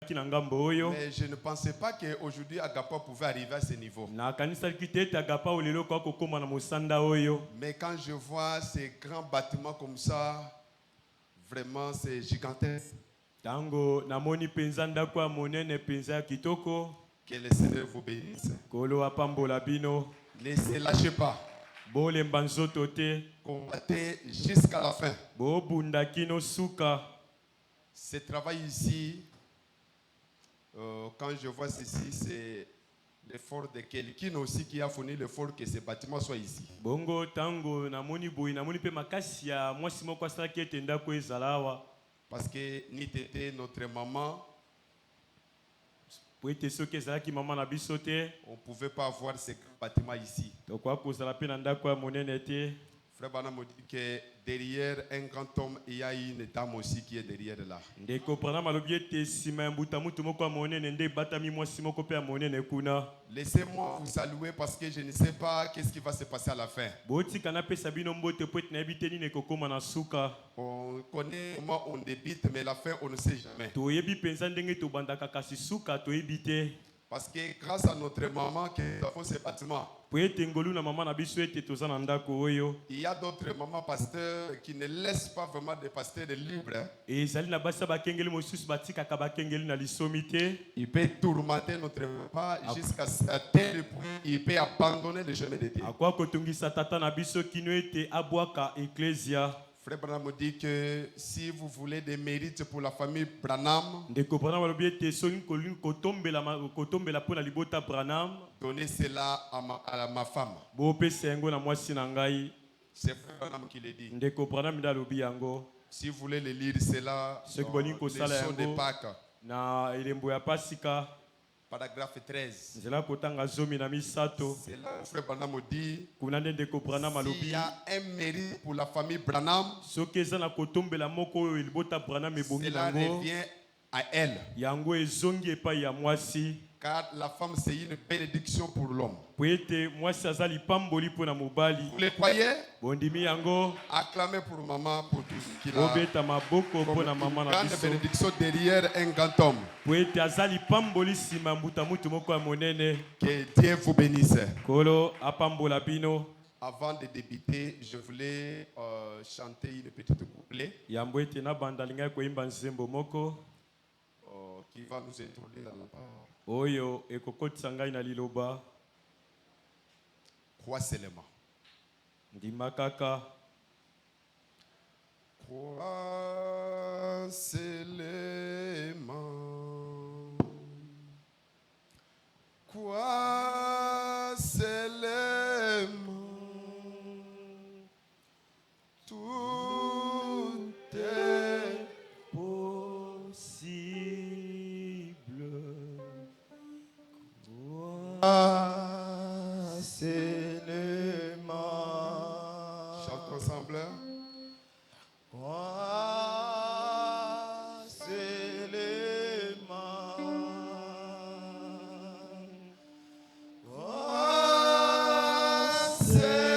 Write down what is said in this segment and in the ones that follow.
je ne pensais pas qu'aujourd'hui Agapa pouvait arriver à ce niveau. Mais quand je vois ces grands bâtiments comme ça, vraiment c'est gigantesque. Que le Seigneur vous bénisse. Ne se lâchez pas. Combattez jusqu'à la fin. Ce travail ici, quand je vois ceci, c'est l'effort de quelqu'un aussi qui a fourni l'effort que ces bâtiments soient ici. Parce que Nitete, notre maman, on ne pouvait pas avoir ces bâtiments ici. Frère Bana me dit que derrière un grand homme, il y a une dame aussi qui est derrière là. Laissez-moi vous saluer parce que je ne sais pas qu'est-ce qui va se passer à la fin. On connaît comment on débite, mais la fin, on ne sait jamais. Parce que grâce à notre maman qui a fait ce bâtiment, il y a d'autres mamans pasteurs qui ne laissent pas vraiment des pasteurs libres. Il peut tourmenter notre papa jusqu'à tel point il peut abandonner le chemin de Dieu. Frère Branham me dit que si vous voulez des mérites pour la famille Branham, donnez cela à ma femme. C'est Frère Branham qui le dit. Si vous voulez le lire cela, les sons de Pâques, paragraphe 13. C'est là que Frère Branham me dit, s'il y a un mérite pour la famille Branham, cela revient à elle. Car la femme, c'est une bénédiction pour l'homme. Vous le croyez? Acclamez pour maman pour tout ce qu'il a. Comme une grande bénédiction derrière un grand homme. Que Dieu vous bénisse. Avant de débuter, je voulais chanter une petite couplet qui va nous introduire dans la parole. Crois seulement. Crois seulement. Crois seulement. Tout est possible. Crois seulement. Chante ensemble. Crois seulement. Crois seulement.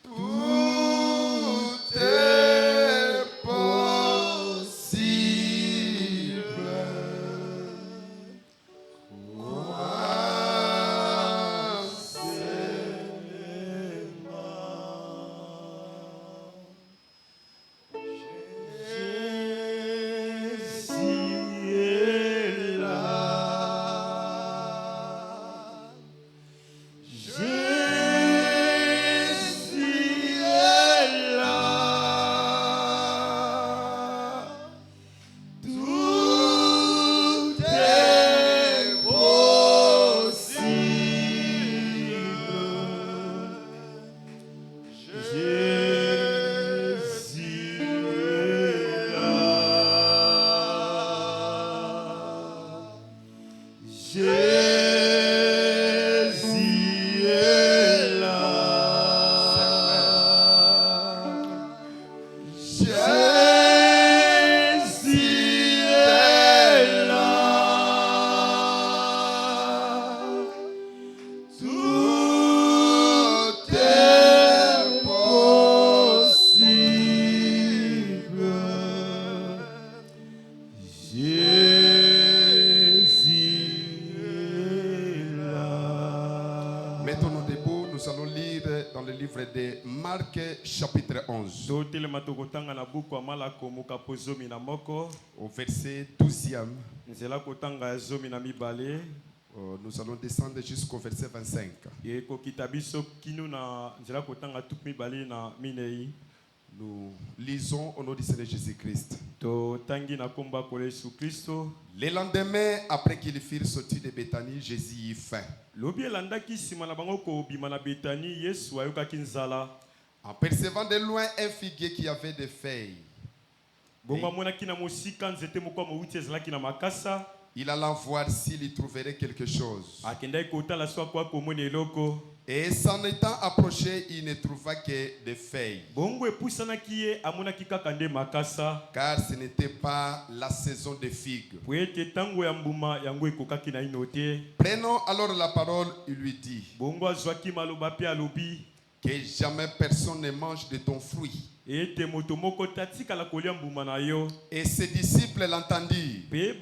Tout est possible. chapitre 11. Au verset 12e. Nous allons descendre jusqu'au verset 25. Nous lisons au nom du Seigneur Jésus-Christ. Le lendemain, après qu'ils furent sortis de Béthanie, Jésus eut faim. En percevant de loin un figuier qui avait des feuilles, il alla voir s'il y trouverait quelque chose. Et s'en étant approché, il ne trouva que des feuilles. Car ce n'était pas la saison des figues. Prenons alors la parole, il lui dit que jamais personne ne mange de ton fruit. Et ses disciples l'entendirent. Ils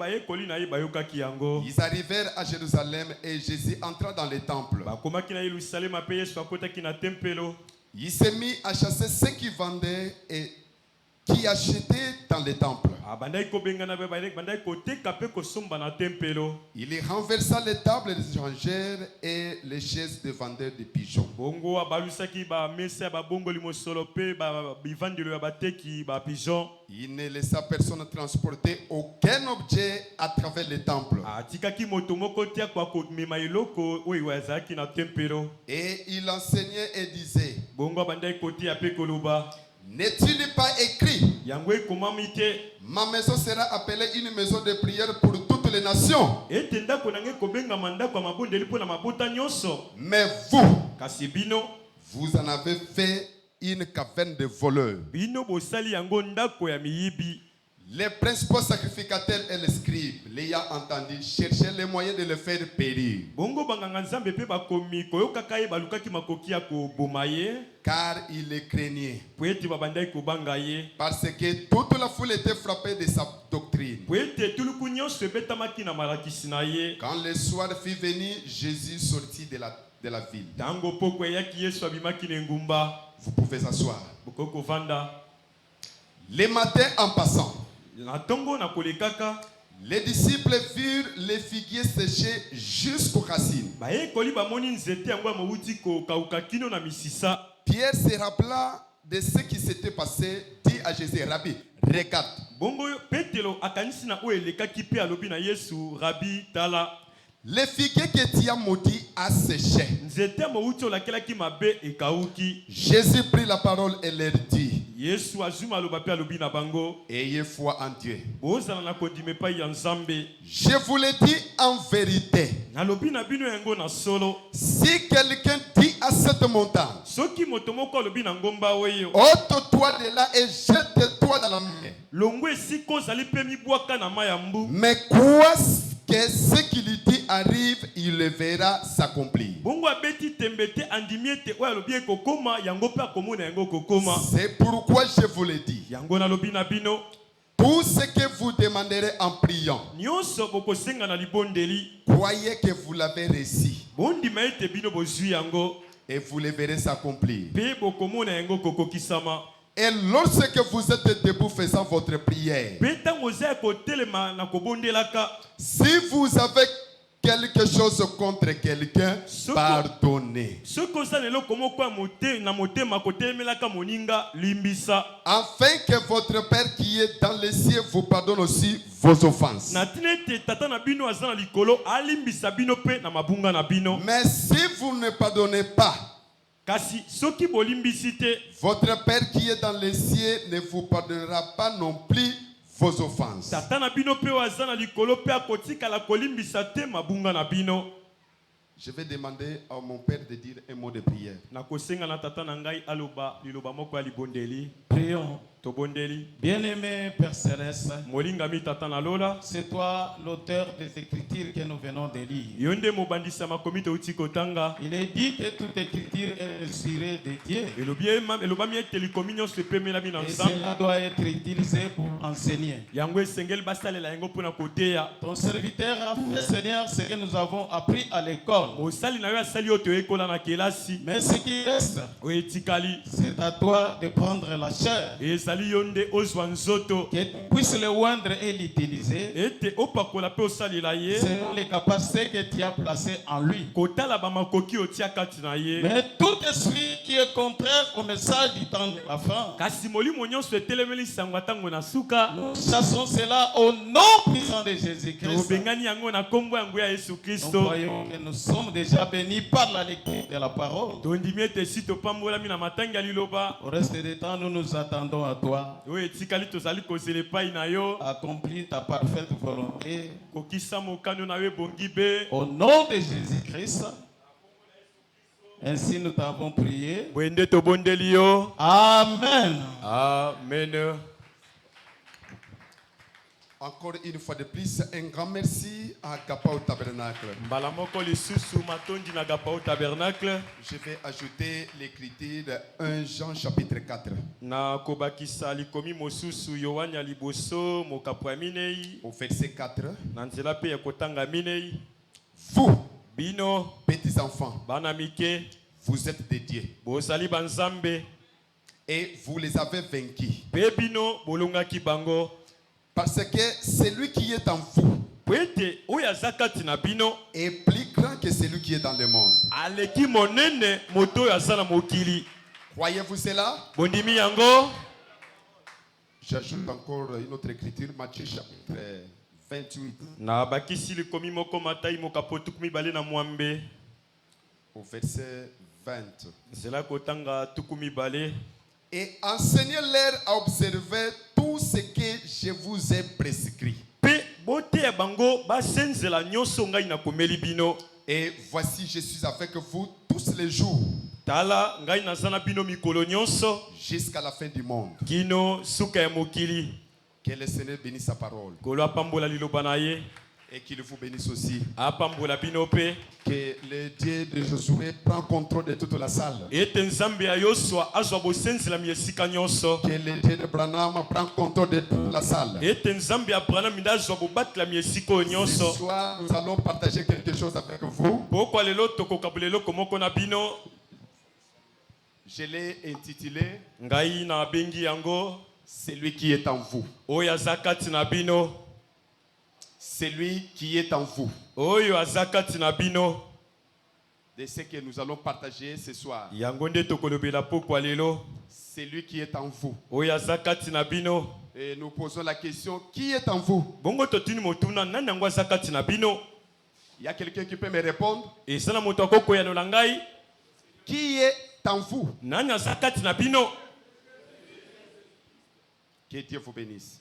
arrivèrent à Jérusalem et Jésus entra dans le temple. Il s'est mis à chasser ceux qui vendaient et qui achetaient dans le temple. Il renversa les tables des étrangères et les chaises des vendeurs de pigeons. Il ne laissa personne transporter aucun objet à travers le temple. Et il enseignait et disait: n'est-il pas écrit, ma maison sera appelée une maison de prière pour toutes les nations? Mais vous en avez fait une caverne de voleurs. Les principaux sacrificateurs et les scribes, l'ayant entendu, cherchaient les moyens de le faire périr. Car il les craignait. Parce que toute la foule était frappée de sa doctrine. Quand le soir fut venu, Jésus sortit de la ville. Vous pouvez s'asseoir. Les matins en passant, les disciples virent les figuiers séchés jusqu'aux racines. Pierre se rappela de ce qui s'était passé, dit à Jésus: Rabbi, regarde. Les figuiers que tu as maudits a séché. Jésus prit la parole et leur dit: ayez foi en Dieu. Je vous le dis en vérité, si quelqu'un dit à cette montagne: ôte-toi de là et jette-toi dans la mer, mais quoi que ce qu'il dit arrive, il le verra s'accomplir. C'est pourquoi je vous le dis, tout ce que vous demanderez en priant, croyez que vous l'avez reçu et vous le verrez s'accomplir. Et lorsque vous êtes debout faisant votre prière, si vous avez quelque chose contre quelqu'un, pardonnez. Afin que votre Père qui est dans les cieux vous pardonne aussi vos offenses. Mais si vous ne pardonnez pas, votre Père qui est dans les cieux ne vous pardonnera pas non plus vos offenses. Je vais demander à mon père de dire un mot de prière. Prions Bien-aimé Père Céleste, c'est toi l'auteur des Écritures que nous venons de lire. Il est dit que toute écriture est inspirée de Dieu. Et cela doit être utilisé pour enseigner. Ton serviteur a fait, Seigneur, ce que nous avons appris à l'école. Mais ce qui reste, c'est à toi de prendre la chair. Que tu puisses le oindre et l'utiliser selon les capacités que tu as placées en lui. Mais tout esprit qui est contraire au message du temps de la fin, nous chassons cela au nom puissant de Jésus-Christ. Nous voyons que nous sommes déjà bénis par la lecture de la parole. Au reste du temps, nous nous attendons à toi. Accomplis ta parfaite volonté. Au nom de Jésus-Christ. Ainsi nous t'avons prié. Amen. Amen. Encore une fois de plus, un grand merci à Agapao Tabernacle. Je vais ajouter l'écriture de 1 Jean chapitre 4. Au verset 4. Vous, petits enfants, vous êtes des dieux. Et vous les avez vaincus. Parce que celui qui est en vous est plus grand que celui qui est dans le monde. Croyez-vous cela? J'ajoute encore une autre écriture, Matthieu chapitre 28. Au verset 20. Et enseignez-leur à observer tout ce que je vous ai prescrit. Et voici, je suis avec vous tous les jours jusqu'à la fin du monde. Que le Seigneur bénisse sa parole. Et qu'il vous bénisse aussi. Que le Dieu de Josué prend contrôle de toute la salle. Que le Dieu de Branham prend contrôle de toute la salle. Ce soir, nous allons partager quelque chose avec vous. Je l'ai intitulé Celui qui est en vous. Celui qui est en vous. De ce que nous allons partager ce soir. Celui qui est en vous. Et nous posons la question, qui est en vous? Il y a quelqu'un qui peut me répondre? Qui est en vous? Que Dieu vous bénisse.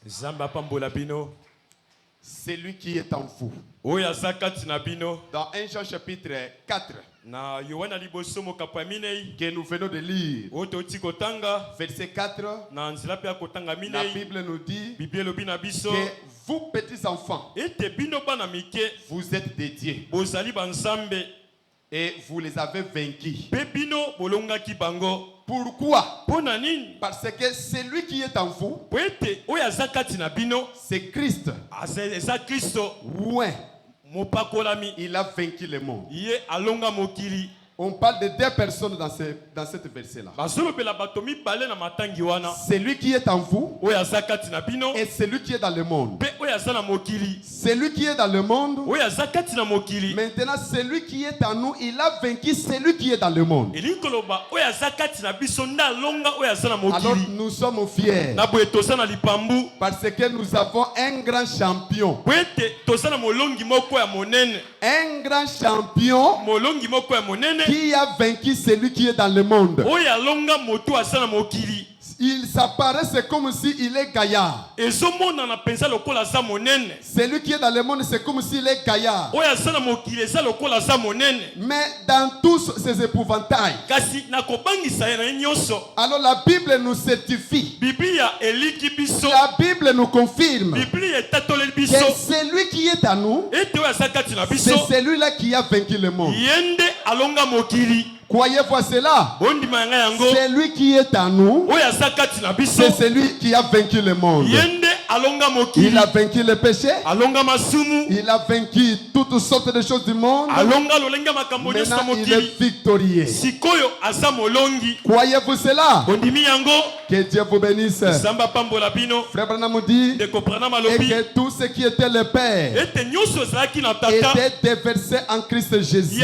Celui qui est en vous. Dans 1 Jean chapitre 4 que nous venons de lire, verset 4, la Bible nous dit que vous petits enfants, vous êtes des dieux et vous les avez vaincus. Pourquoi? Parce que celui qui est en vous, c'est Christ. Ouais. Il a vaincu le monde. On parle de deux personnes dans cette verset-là. Celui qui est en vous et celui qui est dans le monde. Celui qui est dans le monde, maintenant celui qui est en nous, il a vaincu celui qui est dans le monde. Alors nous sommes fiers parce que nous avons un grand champion. Un grand champion qui a vaincu celui qui est dans le monde. Il s'apparaît, c'est comme s'il est gaillard. Celui qui est dans le monde, c'est comme s'il est gaillard. Mais dans tous ces épouvantails, alors la Bible nous certifie La Bible nous confirme que celui qui est à nous, c'est celui-là qui a vaincu le monde. Croyez-vous à cela? Celui qui est à nous, c'est celui qui a vaincu le monde. Il a vaincu le péché. Il a vaincu toutes sortes de choses du monde. Maintenant, il est victorieux. Croyez-vous cela? Que Dieu vous bénisse. Frère Branham dit et que tout ce qui était le Père était déversé en Christ Jésus.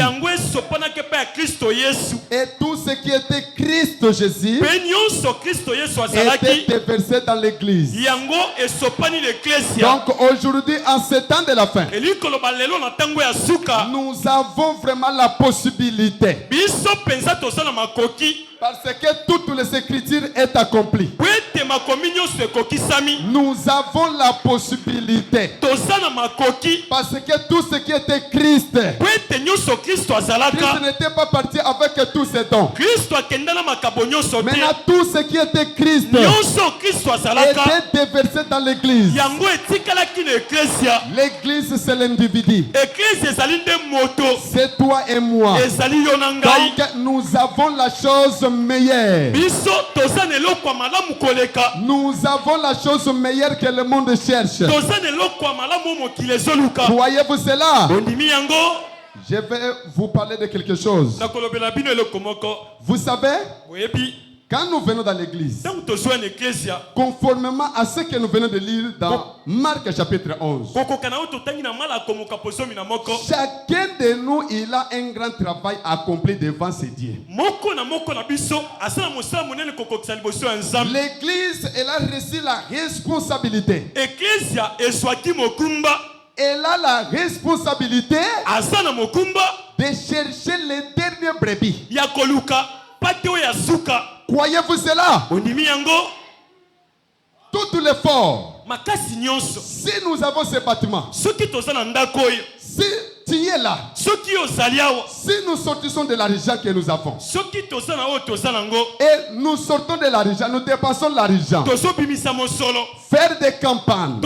Et tout ce qui était Christ Jésus était déversé dans l'église. Donc aujourd'hui, en ce temps de la fin, nous avons vraiment la possibilité, parce que toutes les écritures sont accomplies. Nous avons la possibilité, parce que tout ce qui était Christ n'était pas parti avec tous ses dons. Maintenant, tout ce qui était Christ était déversé dans l'église. L'église, c'est l'individu. C'est toi et moi. Donc, nous avons la chose meilleure. Nous avons la chose meilleure que le monde cherche. Croyez-vous cela? Je vais vous parler de quelque chose. Vous savez, quand nous venons dans l'église, conformément à ce que nous venons de lire dans Marc chapitre 11, chacun de nous, il a un grand travail accompli devant ses dieux. L'église, elle a reçu la responsabilité. Elle a la responsabilité de chercher les derniers brebis. Croyez-vous cela? Tout l'effort. Si nous avons ce bâtiment, si tu es là, si nous sortissons de l'argent que nous avons, et nous sortons de l'argent, nous dépensons l'argent, faire des campagnes,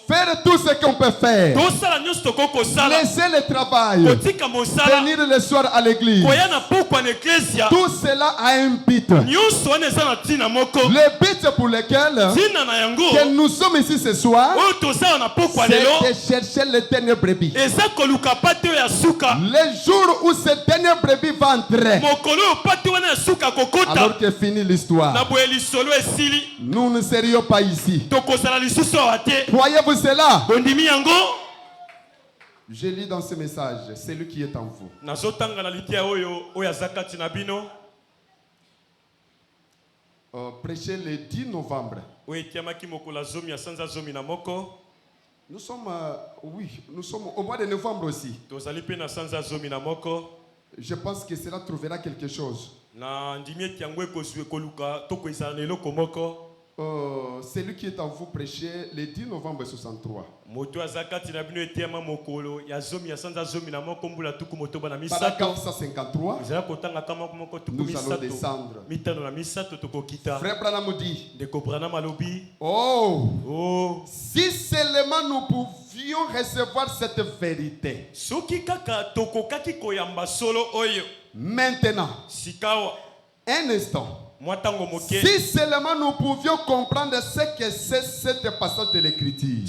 faire tout ce qu'on peut faire, laisser le travail, venir le soir à l'église, tout cela a un but. Le but pour lequel que nous sommes ici ce soir, c'est de chercher les derniers brebis. Le jour où ce dernier brebis va entrer, alors que finit l'histoire, nous ne serions pas ici. Croyez-vous cela? Je lis dans ce message, celui qui est en vous. Prêcher le 10 novembre. Nous sommes au mois de novembre aussi. Je pense que cela trouvera quelque chose. Celui qui est en vous prêcher le 10 novembre 63. Paragraphe 153. Nous allons descendre. Frère Branham dit, oh, si seulement nous pouvions recevoir cette vérité. Maintenant, un instant. Si seulement nous pouvions comprendre ce que c'est cette passage de l'écriture.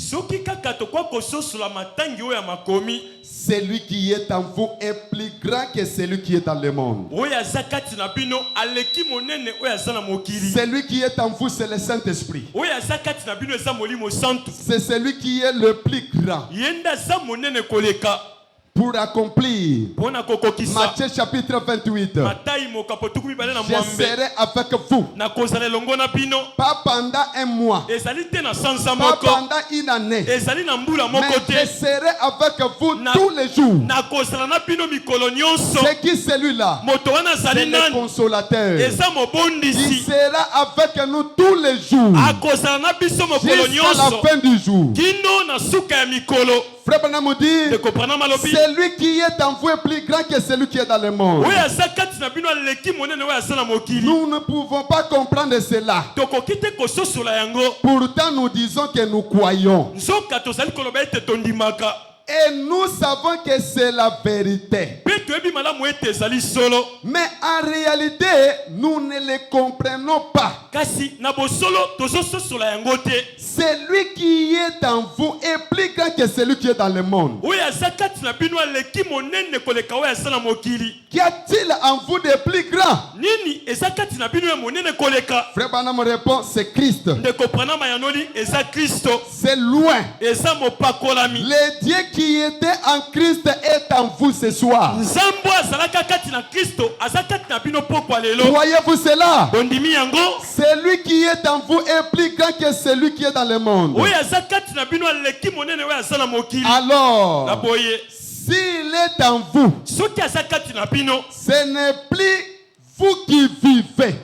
Celui qui est en vous est plus grand que celui qui est dans le monde. Celui qui est en vous, c'est le Saint-Esprit. C'est celui qui est le plus grand pour accomplir. Matthieu chapitre 28. Je serai avec vous. Pas pendant un mois. Pas pendant une année. Mais je serai avec vous tous les jours. C'est qui celui-là? C'est le consolateur. Il sera avec nous tous les jours. Jusqu'à la fin du jour. Frère Branham dit, celui qui est en vous est plus grand que celui qui est dans le monde. Nous ne pouvons pas comprendre cela. Pourtant, nous disons que nous croyons. Et nous savons que c'est la vérité. Mais en réalité, nous ne les comprenons pas. Celui qui est en vous est plus grand que celui qui est dans le monde. Qu'y a-t-il en vous de plus grand? Frère Branham répond, c'est Christ. C'est loin. Le Dieu qui était en Christ est en vous ce soir. Voyez-vous cela? Celui qui est en vous est plus grand que celui qui est dans le monde. Alors, s'il est en vous, ce n'est plus vous qui vivez.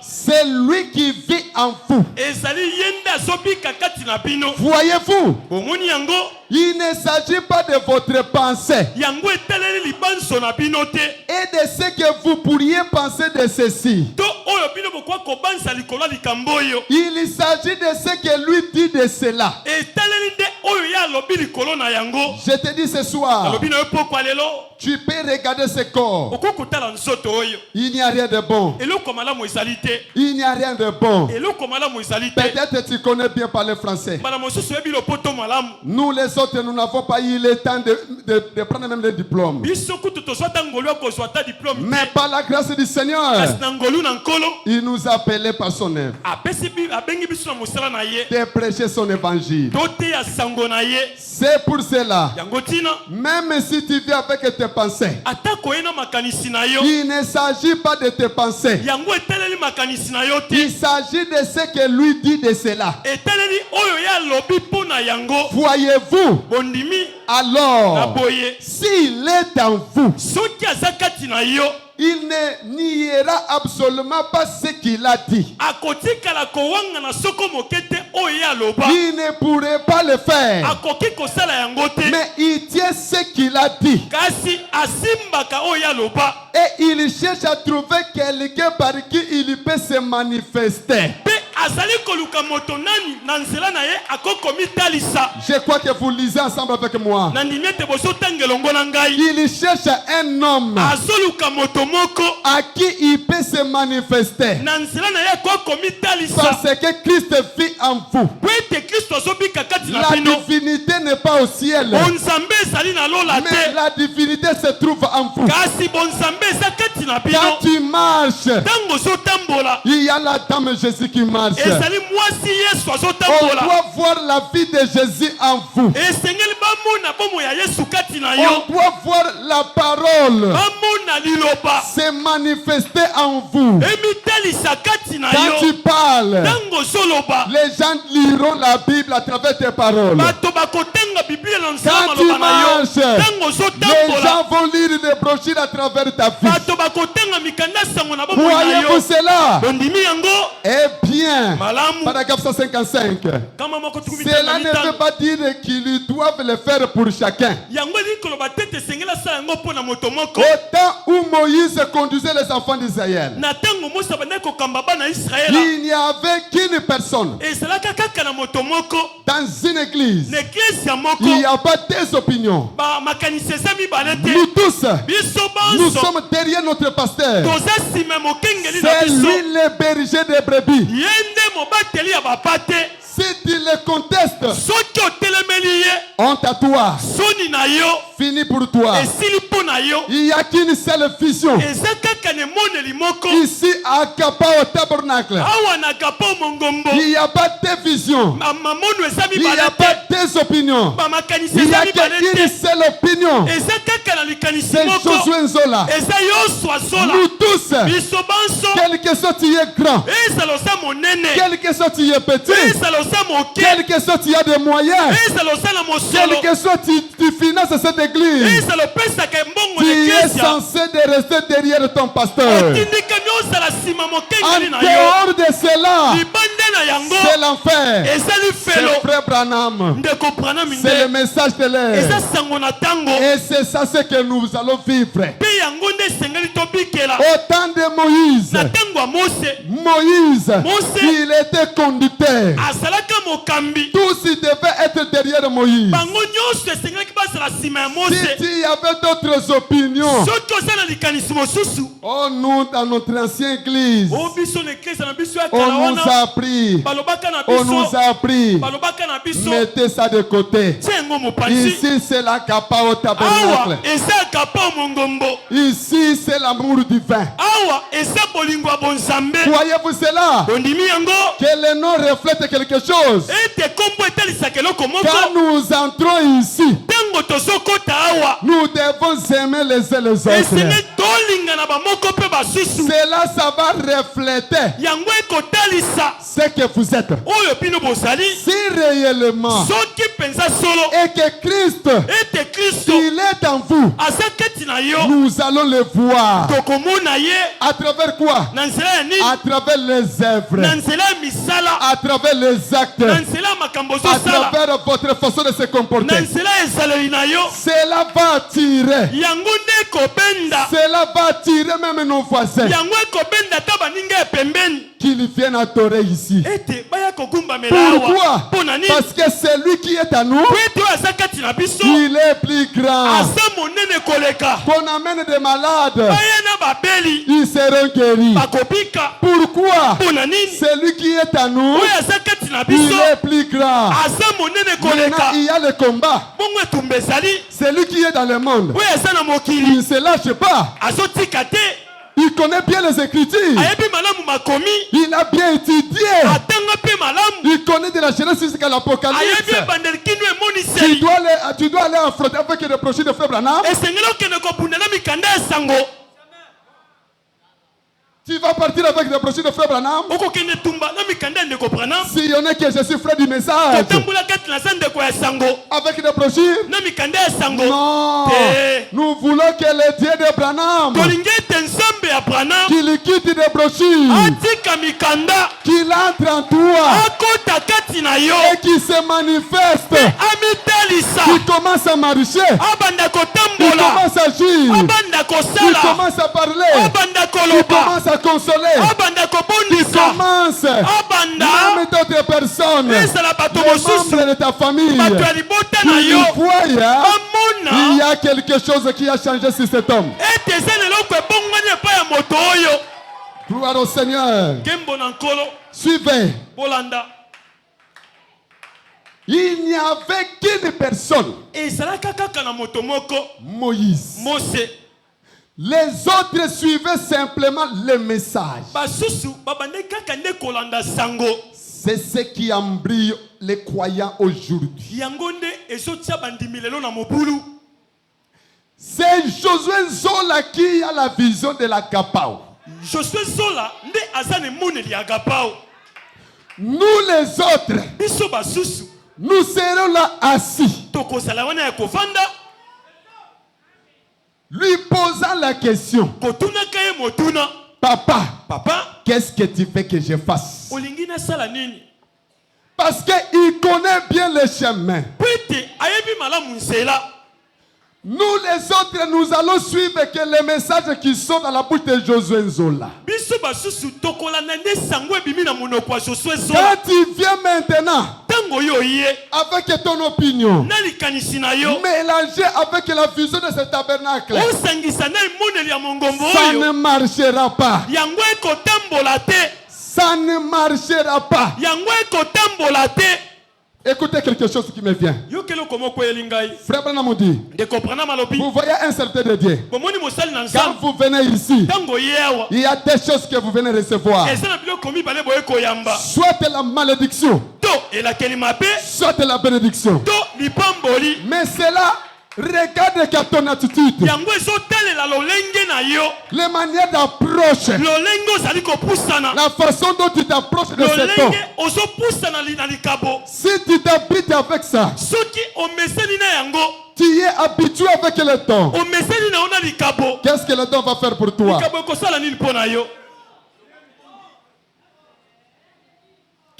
C'est lui qui vit en vous. Voyez-vous? Il ne s'agit pas de votre pensée et de ce que vous pourriez penser de ceci. Il s'agit de ce que lui dit de cela. Je te dis ce soir, tu peux regarder ce corps. Il n'y a rien de bon. Il n'y a rien de bon. Peut-être tu connais bien parler français. Nous les autres, nous n'avons pas eu le temps de prendre même le diplôme. Mais par la grâce du Seigneur, il nous a appelés par son œuvre de prêcher son évangile. C'est pour cela, même si tu viens avec tes pensées, il ne s'agit pas de tes pensées. Il s'agit de ce que lui dit de cela. Voyez-vous? Alors, s'il est en vous, il ne niera absolument pas ce qu'il a dit. Il ne pourrait pas le faire. Mais il tient ce qu'il a dit. Et il cherche à trouver quelqu'un par qui il peut se manifester. Je crois que vous lisez ensemble avec moi. Il cherche un homme à qui il peut se manifester. Parce que Christ vit en vous. La divinité n'est pas au ciel, mais la divinité se trouve en vous. Quand tu marches, il y a la dame Jésus qui marche. On doit voir la vie de Jésus en vous. On doit voir la parole se manifester en vous. Quand tu parles, les gens liront la Bible à travers tes paroles. Quand tu marches, les gens vont lire des brochures à travers ta vie. Voyez-vous cela? Eh bien, paragraphe 155. Cela ne veut pas dire qu'ils doivent le faire pour chacun. Au temps où Moïse conduisait les enfants d'Israël, il n'y avait qu'une personne. Dans une église, il n'y a pas deux opinions. Nous tous, nous sommes derrière notre pasteur. C'est lui le berger des brebis. Si tu le contestes, honte à toi. Fini pour toi. Il n'y a qu'une seule vision. Ici à Kappa au tabernacle, il n'y a pas de vision. Il n'y a pas deux opinions. Il n'y a qu'une seule opinion. C'est Josué Nzola. Nous tous, quel que soit tu es grand, quel que soit tu es petit, quel que soit tu as des moyens, quel que soit tu finances cette église, tu es censé de rester derrière ton pasteur. En dehors de cela, C'est l'enfer. C'est frère Branham. C'est le message de l'air. Et c'est ça ce que nous allons vivre. Au temps de Moïse, il était conducteur. Tous ils devaient être derrière Moïse. Si il y avait d'autres opinions, oh, nous dans notre ancienne église, on nous a appris, mettez ça de côté. Ici c'est la capa au tabernacle. Ici c'est l'amour divin. Voyez-vous cela? Que le nom reflète quelque chose. Quand nous entrons ici, nous devons aimer les uns les autres. Cela, ça va refléter ce que vous êtes. Si réellement et que Christ, il est en vous, nous allons le voir. À travers quoi? À travers les œuvres, à travers les actes, à travers votre façon de se comporter. Cela va attirer. Cela va attirer même nos voisins qu'ils viennent adorer ici. Pourquoi? Parce que celui qui est à nous, il est plus grand. Qu'on amène des malades, ils seront guéris. Pourquoi? Celui qui est à nous, il est plus grand. Maintenant, il y a le combat. Celui qui est dans le monde, il ne se lâche pas. Il connaît bien les Écritures. Il a bien étudié. Il connaît de la Genèse jusqu'à l'Apocalypse. Tu dois aller affronter avec le projet de frère Branham. Tu vas partir avec le projet de frère Branham. Si on est que je suis frère du message. Avec le projet. Non. Nous voulons que le Dieu de Branham, qu'il quitte des brochures, qu'il entre en toi et qu'il se manifeste, qu'il commence à marcher, qu'il commence à agir, qu'il commence à parler, qu'il commence à consoler, qu'il commence même d'autres personnes, les membres de ta famille, qu'il voit, il y a quelque chose qui a changé sur cet homme. Gloire au Seigneur. Suivez. Il n'y avait qu'une personne. Moïse. Les autres suivaient simplement le message. C'est ce qui embrille les croyants aujourd'hui. C'est Josué Zola qui a la vision de la Gapao. Nous les autres, nous serons là assis, lui posant la question: Papa, qu'est-ce que tu veux que je fasse? Parce qu'il connaît bien le chemin. Nous les autres, nous allons suivre que les messages qui sont dans la bouche de Josué Zola. Quand tu viens maintenant avec ton opinion, mélangé avec la vision de ce tabernacle, ça ne marchera pas. Ça ne marchera pas. Écoutez quelque chose qui me vient. Frère Branham dit, vous voyez un certain de Dieu. Quand vous venez ici, il y a des choses que vous venez recevoir. Soit la malédiction, soit la bénédiction. Mais c'est là. Regarde qu'à ton attitude, les manières d'approche, la façon dont tu t'approches de cet homme. Si tu t'habites avec ça, tu es habitué avec le temps, qu'est-ce que le temps va faire pour toi?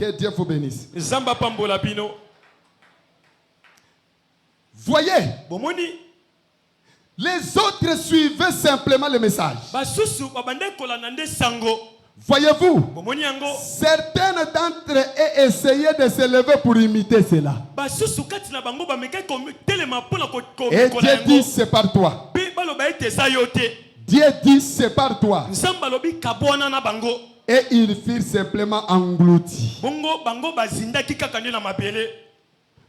Que Dieu vous bénisse. Zamba pambola bino. Voyez, les autres suivaient simplement le message. Voyez-vous, certains d'entre eux essayaient de se lever pour imiter cela. Et Dieu dit, c'est par toi. Dieu dit, c'est par toi. Et ils furent simplement engloutis.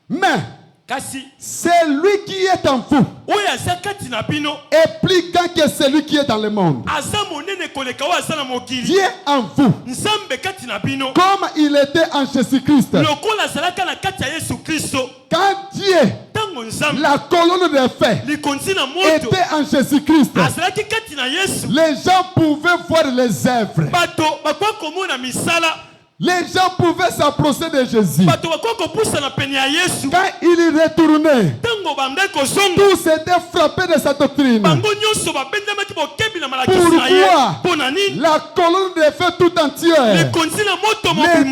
Mais c'est lui qui est en vous est plus grand que celui qui est dans le monde. Dieu en vous, comme il était en Jésus-Christ. Quand Dieu, la colonne de feu, était en Jésus-Christ, les gens pouvaient voir les œuvres. Les gens pouvaient s'approcher de Jésus. Quand il retournait, tous étaient frappés de sa doctrine. Pourquoi la colonne de feu tout entière, le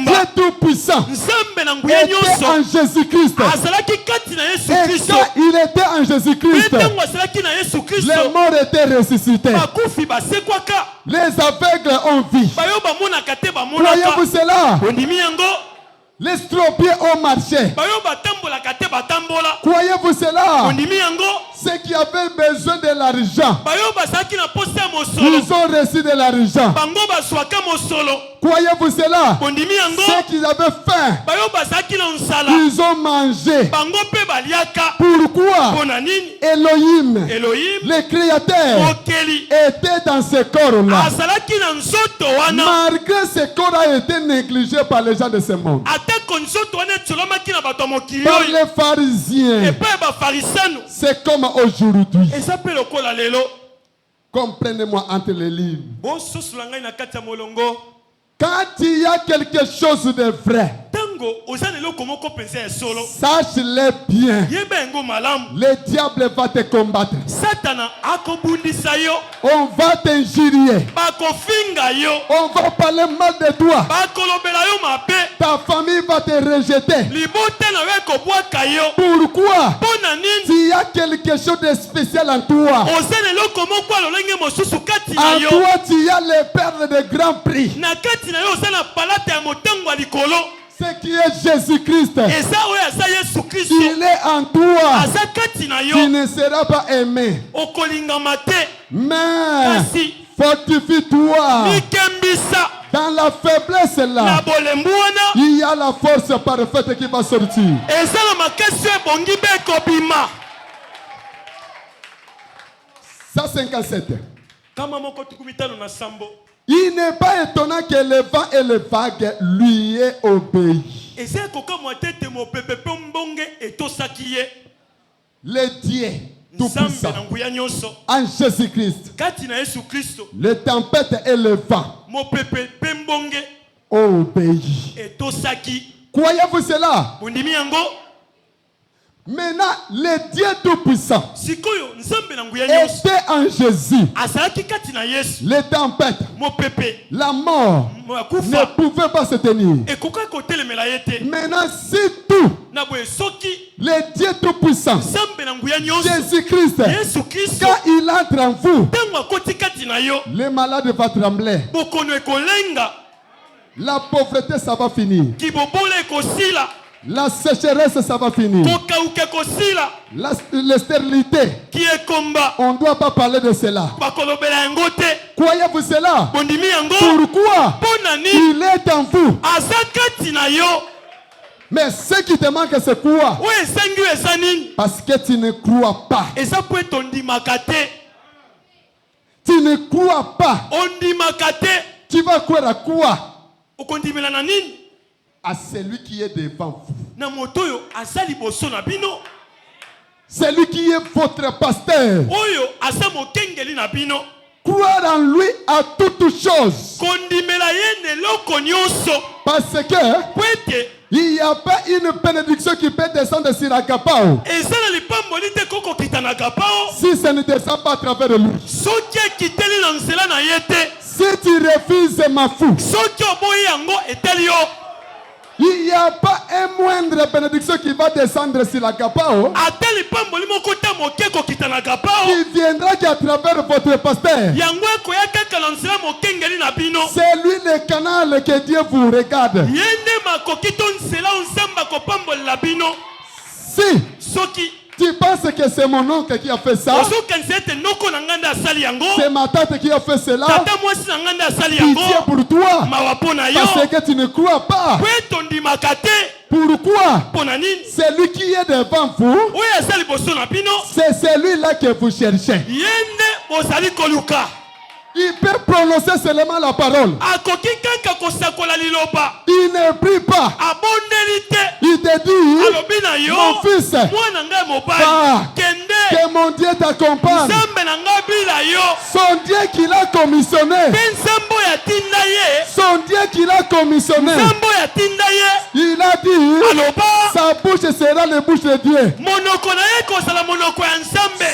Dieu tout-puissant, était en Jésus-Christ. Et quand il était en Jésus-Christ, les morts étaient ressuscités. Les aveugles ont vu. Croyez-vous cela? Les stropiés ont marché. Croyez-vous cela? Ceux qui avaient besoin de l'argent, ils ont reçu de l'argent. Croyez-vous cela? Ceux qui avaient faim, ils ont mangé. Pourquoi? Elohim, le Créateur, était dans ce corps-là. Malgré ce corps a été négligé par les gens de ce monde, par les pharisiens. C'est comme aujourd'hui. Comprenez-moi entre les lignes. Quand il y a quelque chose de vrai, sache-le bien. Le diable va te combattre. On va t'injurier. On va parler mal de toi. Ta famille va te rejeter. Pourquoi? S'il y a quelque chose de spécial en toi, en toi tu y a les perles de grand prix. Ce qui est Jésus-Christ, il est en toi. Tu ne seras pas aimé. Mais fortifie-toi. Dans la faiblesse là, il y a la force parfaite qui va sortir. 157. Il n'est pas étonnant que le vent et les vagues lui aient obéi. Le Dieu tout-puissant, en Jésus-Christ, les tempêtes et le vent ont obéi. Croyez-vous cela? Maintenant, le Dieu tout-puissant était en Jésus. Les tempêtes, la mort ne pouvaient pas se tenir. Maintenant, si tout, le Dieu tout-puissant, Jésus-Christ, quand il entre en vous, les malades vont trembler. La pauvreté, ça va finir. La sécheresse, ça va finir. La stérilité, on ne doit pas parler de cela. Croyez-vous cela? Pourquoi? Il est en vous. Mais ce qui te manque, c'est quoi? Parce que tu ne crois pas. Tu ne crois pas. Tu vas croire à quoi? À celui qui est devant vous. Celui qui est votre pasteur. Croire en lui à toutes choses. Parce que il n'y a pas une bénédiction qui peut descendre sur Agapao si ça ne descend pas à travers lui. Si tu refuses ma fou, Il n'y a pas un moindre bénédiction qui va descendre sur la Gapao. Qui viendra qu'à travers votre pasteur. C'est lui le canal que Dieu vous regarde. Si tu penses que c'est mon oncle qui a fait ça, c'est ma tante qui a fait cela, pitié pour toi, parce que tu ne crois pas. Pourquoi? C'est lui qui est devant vous. C'est celui-là que vous cherchez. Il peut prononcer seulement la parole. Il ne prie pas. Il te dit, mon fils, va, que mon Dieu t'accompagne. Son Dieu qui l'a commissionné. Son Dieu qui l'a commissionné. Il a dit, sa bouche sera la bouche de Dieu.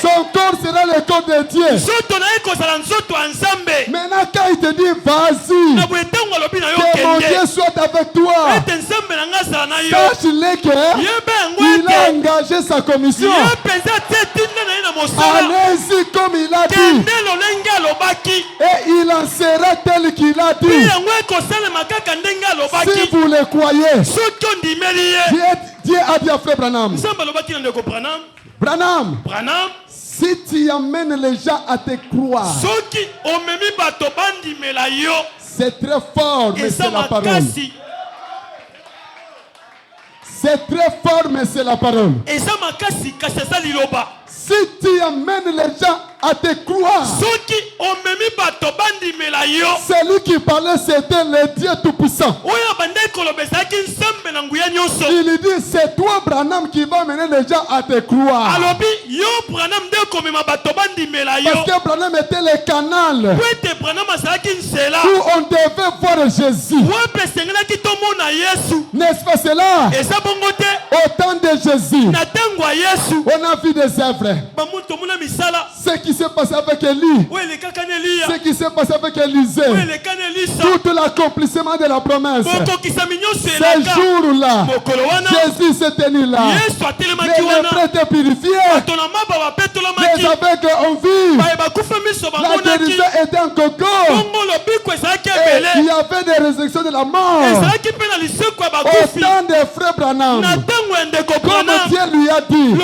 Son corps sera le corps de Dieu. Maintenant quand il te dit vas-y, que mon Dieu soit avec toi, sache-le qu'il a engagé sa commission. Allez-y comme il a dit, et il en sera tel qu'il a dit. Si vous le croyez, Dieu a dit à frère Branham, Branham, si tu amènes les gens à te croire, c'est très fort, mais c'est la parole. C'est très fort, mais c'est la parole. Si tu amènes les gens à te croire, celui qui parlait, c'était le Dieu Tout-Puissant. Il dit, c'est toi, Branham, qui va amener les gens à te croire. Parce que Branham était le canal où on devait voir Jésus. N'est-ce pas cela? Au temps de Jésus, on a vu des œuvres. Ce qui s'est passé avec Élie, ce qui s'est passé avec Élisée, tout l'accomplissement de la promesse. Ce jour-là, Jésus s'est tenu là. Les lépreux étaient purifiés. Les aveugles ont vu. La guérison était en coco. Et il y avait des résurrections de la mort. Au temps des frères Branham, comme Dieu lui a dit,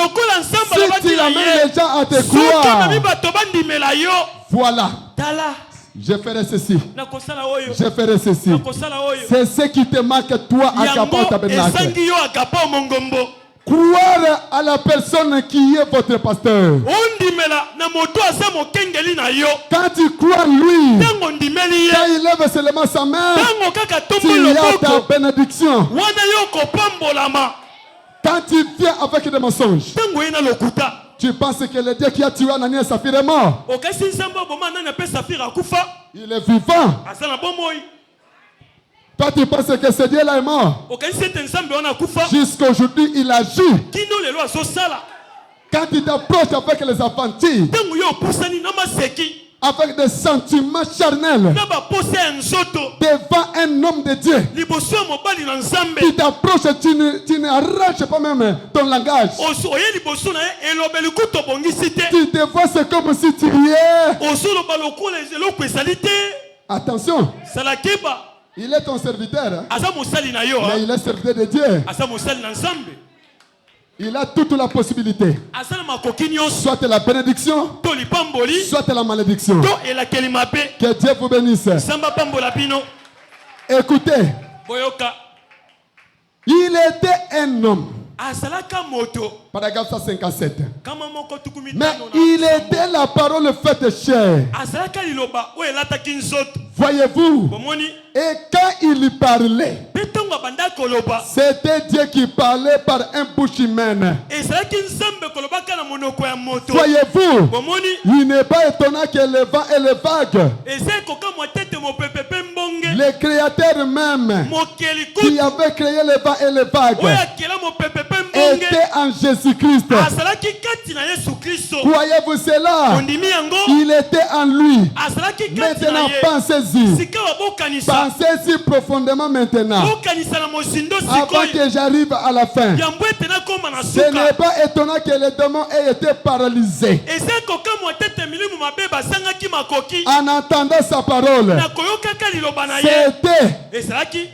si tu amènes les gens à te croire, voilà, je ferai ceci, je ferai ceci. C'est ce qui te marque toi à Gabon Tabernacle. Croire à la personne qui est votre pasteur. Quand tu crois en lui, quand il lève seulement sa main, tu as ta bénédiction. Quand tu viens avec des mensonges, tu penses que le Dieu qui a tué Ananias et Saphir est mort. Il est vivant. Toi, tu penses que ce Dieu-là est mort. Jusqu'à aujourd'hui, il agit. Quand tu t'approches avec les aventures, avec des sentiments charnels, devant un homme de Dieu, tu t'approches, tu n'arraches pas même ton langage. Tu te vois, c'est comme si tu riais. Attention, il est ton serviteur, mais il est serviteur de Dieu. Il a toute la possibilité. Soit la bénédiction, soit la malédiction. Que Dieu vous bénisse. Écoutez, il était un homme. Paragraphe 157. Mais il était la parole faite chair. Voyez-vous? Et quand il parlait, c'était Dieu qui parlait par un bouche humaine. Voyez-vous? Il n'est pas étonnant que le vent et les vagues, le créateur même qui avait créé le vent et les vagues, était en Jésus-Christ. Croyez-vous cela? Il était en lui. Maintenant, pensez-y. Pensez-y profondément maintenant. Avant que j'arrive à la fin. Ce n'est pas étonnant que les démons aient été paralysés. En entendant sa parole, c'était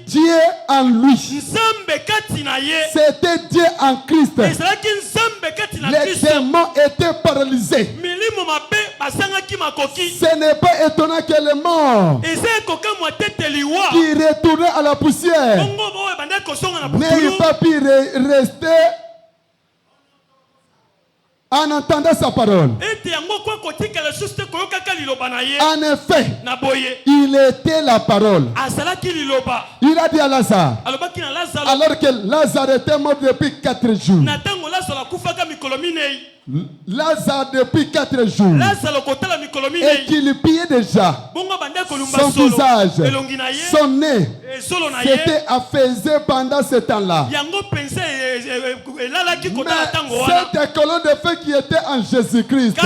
Dieu en lui. C'était Dieu en Christ. Les démons étaient paralysés. Ce n'est pas étonnant que les morts qui retournaient à la poussière n'aient pas pu rester en entendant sa parole. En effet, il était la parole. Il a dit à Lazare, alors que Lazare était mort depuis 4 jours. Lazare depuis 4 jours et qu'il pillait déjà son visage, son nez s'était affaissé pendant ce temps-là. Mais cette colonne de feu qui était en Jésus-Christ,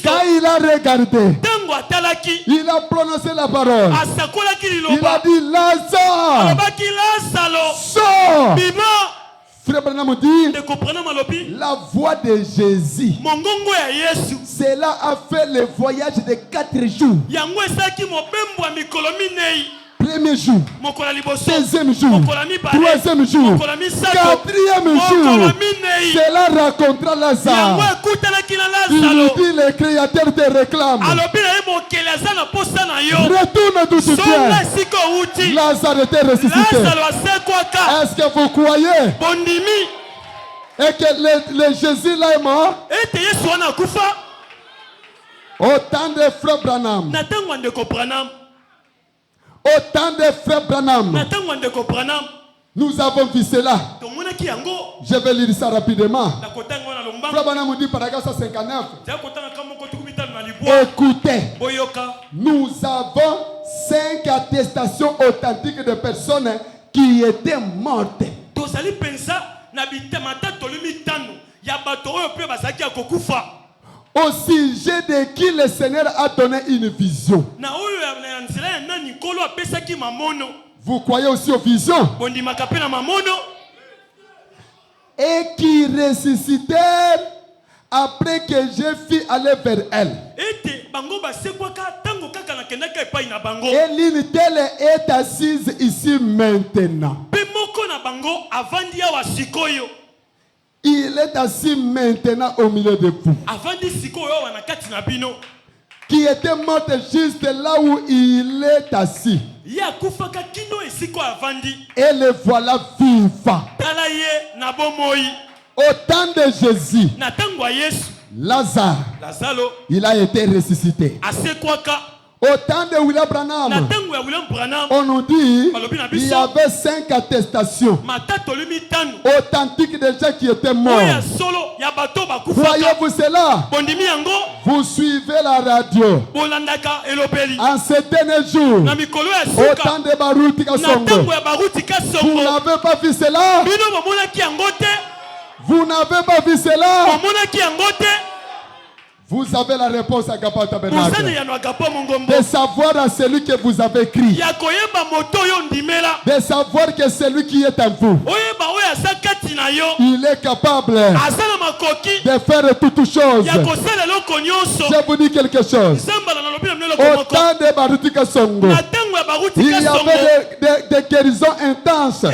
quand il a regardé, il a prononcé la parole. Il a dit Lazare, sors. Frère Branham dit, la voix de Jésus, cela a fait le voyage de 4 jours. Premier jour, deuxième jour, troisième jour, quatrième jour, cela racontera Lazare. Il nous dit, le Créateur te réclame. Retourne d'où tu viens. Lazare était ressuscité. Est-ce que vous croyez et que le Jésus là est mort? Autant de frères Branham. Autant de frères Branham. Nous avons vu cela. Je vais lire ça rapidement. Frère Branham dit paragraphe 159. Écoutez, nous avons 5 attestations authentiques de personnes qui étaient mortes. Au sujet de qui le Seigneur a donné une vision. Vous croyez aussi aux visions? Et qui ressuscitèrent après que je fus allé vers elle. Et l'une d'elles est assise ici maintenant. Il est assis maintenant au milieu de vous. Qui était morte juste là où il est assis. Et le voilà vivant. Au temps de Jésus, Lazare, il a été ressuscité. Au temps de William Branham, on nous dit qu'il y avait 5 attestations authentiques de gens qui étaient morts. Voyez-vous cela? Vous suivez la radio. En ces derniers jours, au temps de Baruti Kasongo, vous n'avez pas vu cela? Vous n'avez pas vu cela? Vous avez la réponse à Agapao Tabernacle. De savoir à celui que vous avez écrit. De savoir que celui qui est en vous, il est capable de faire toutes choses. Je vous dis quelque chose. Au temps de Baruti Kasongo, il y avait des guérisons intenses.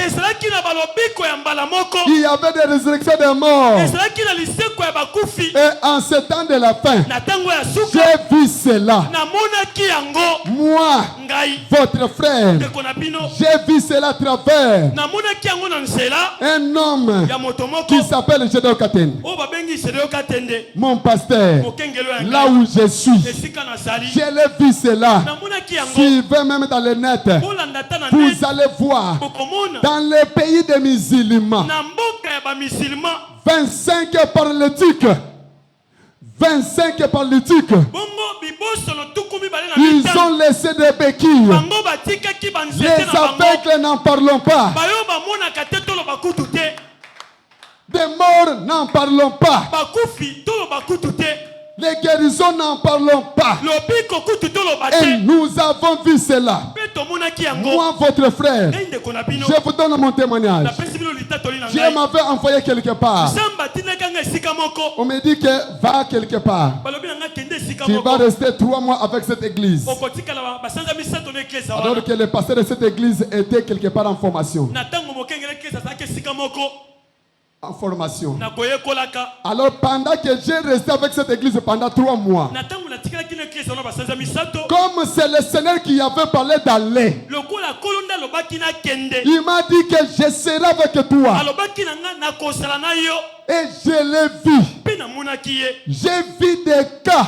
Il y avait des résurrections des morts. Et en ce temps de la fin, j'ai vu cela. Moi, votre frère, j'ai vu cela à travers un homme qui s'appelle Gédéon Katende. Mon pasteur, là où je suis, je l'ai vu cela. Suivez même dans le net. Vous allez voir dans les pays des musulmans 25 paralytiques. 25 paralytiques. Ils ont laissé des béquilles. Les aveugles n'en parlons pas. Des morts, n'en parlons pas. Les guérisons, n'en parlons pas. Et nous avons vu cela. Moi, votre frère, je vous donne mon témoignage. Dieu m'avait envoyé quelque part. On me dit que va quelque part. Tu vas rester 3 mois avec cette église. Alors que le pasteur de cette église était quelque part en formation. En formation. Alors pendant que j'ai resté avec cette église pendant 3 mois, comme c'est le Seigneur qui avait parlé d'aller, il m'a dit que je serai avec toi. Et je l'ai vu. J'ai vu des cas.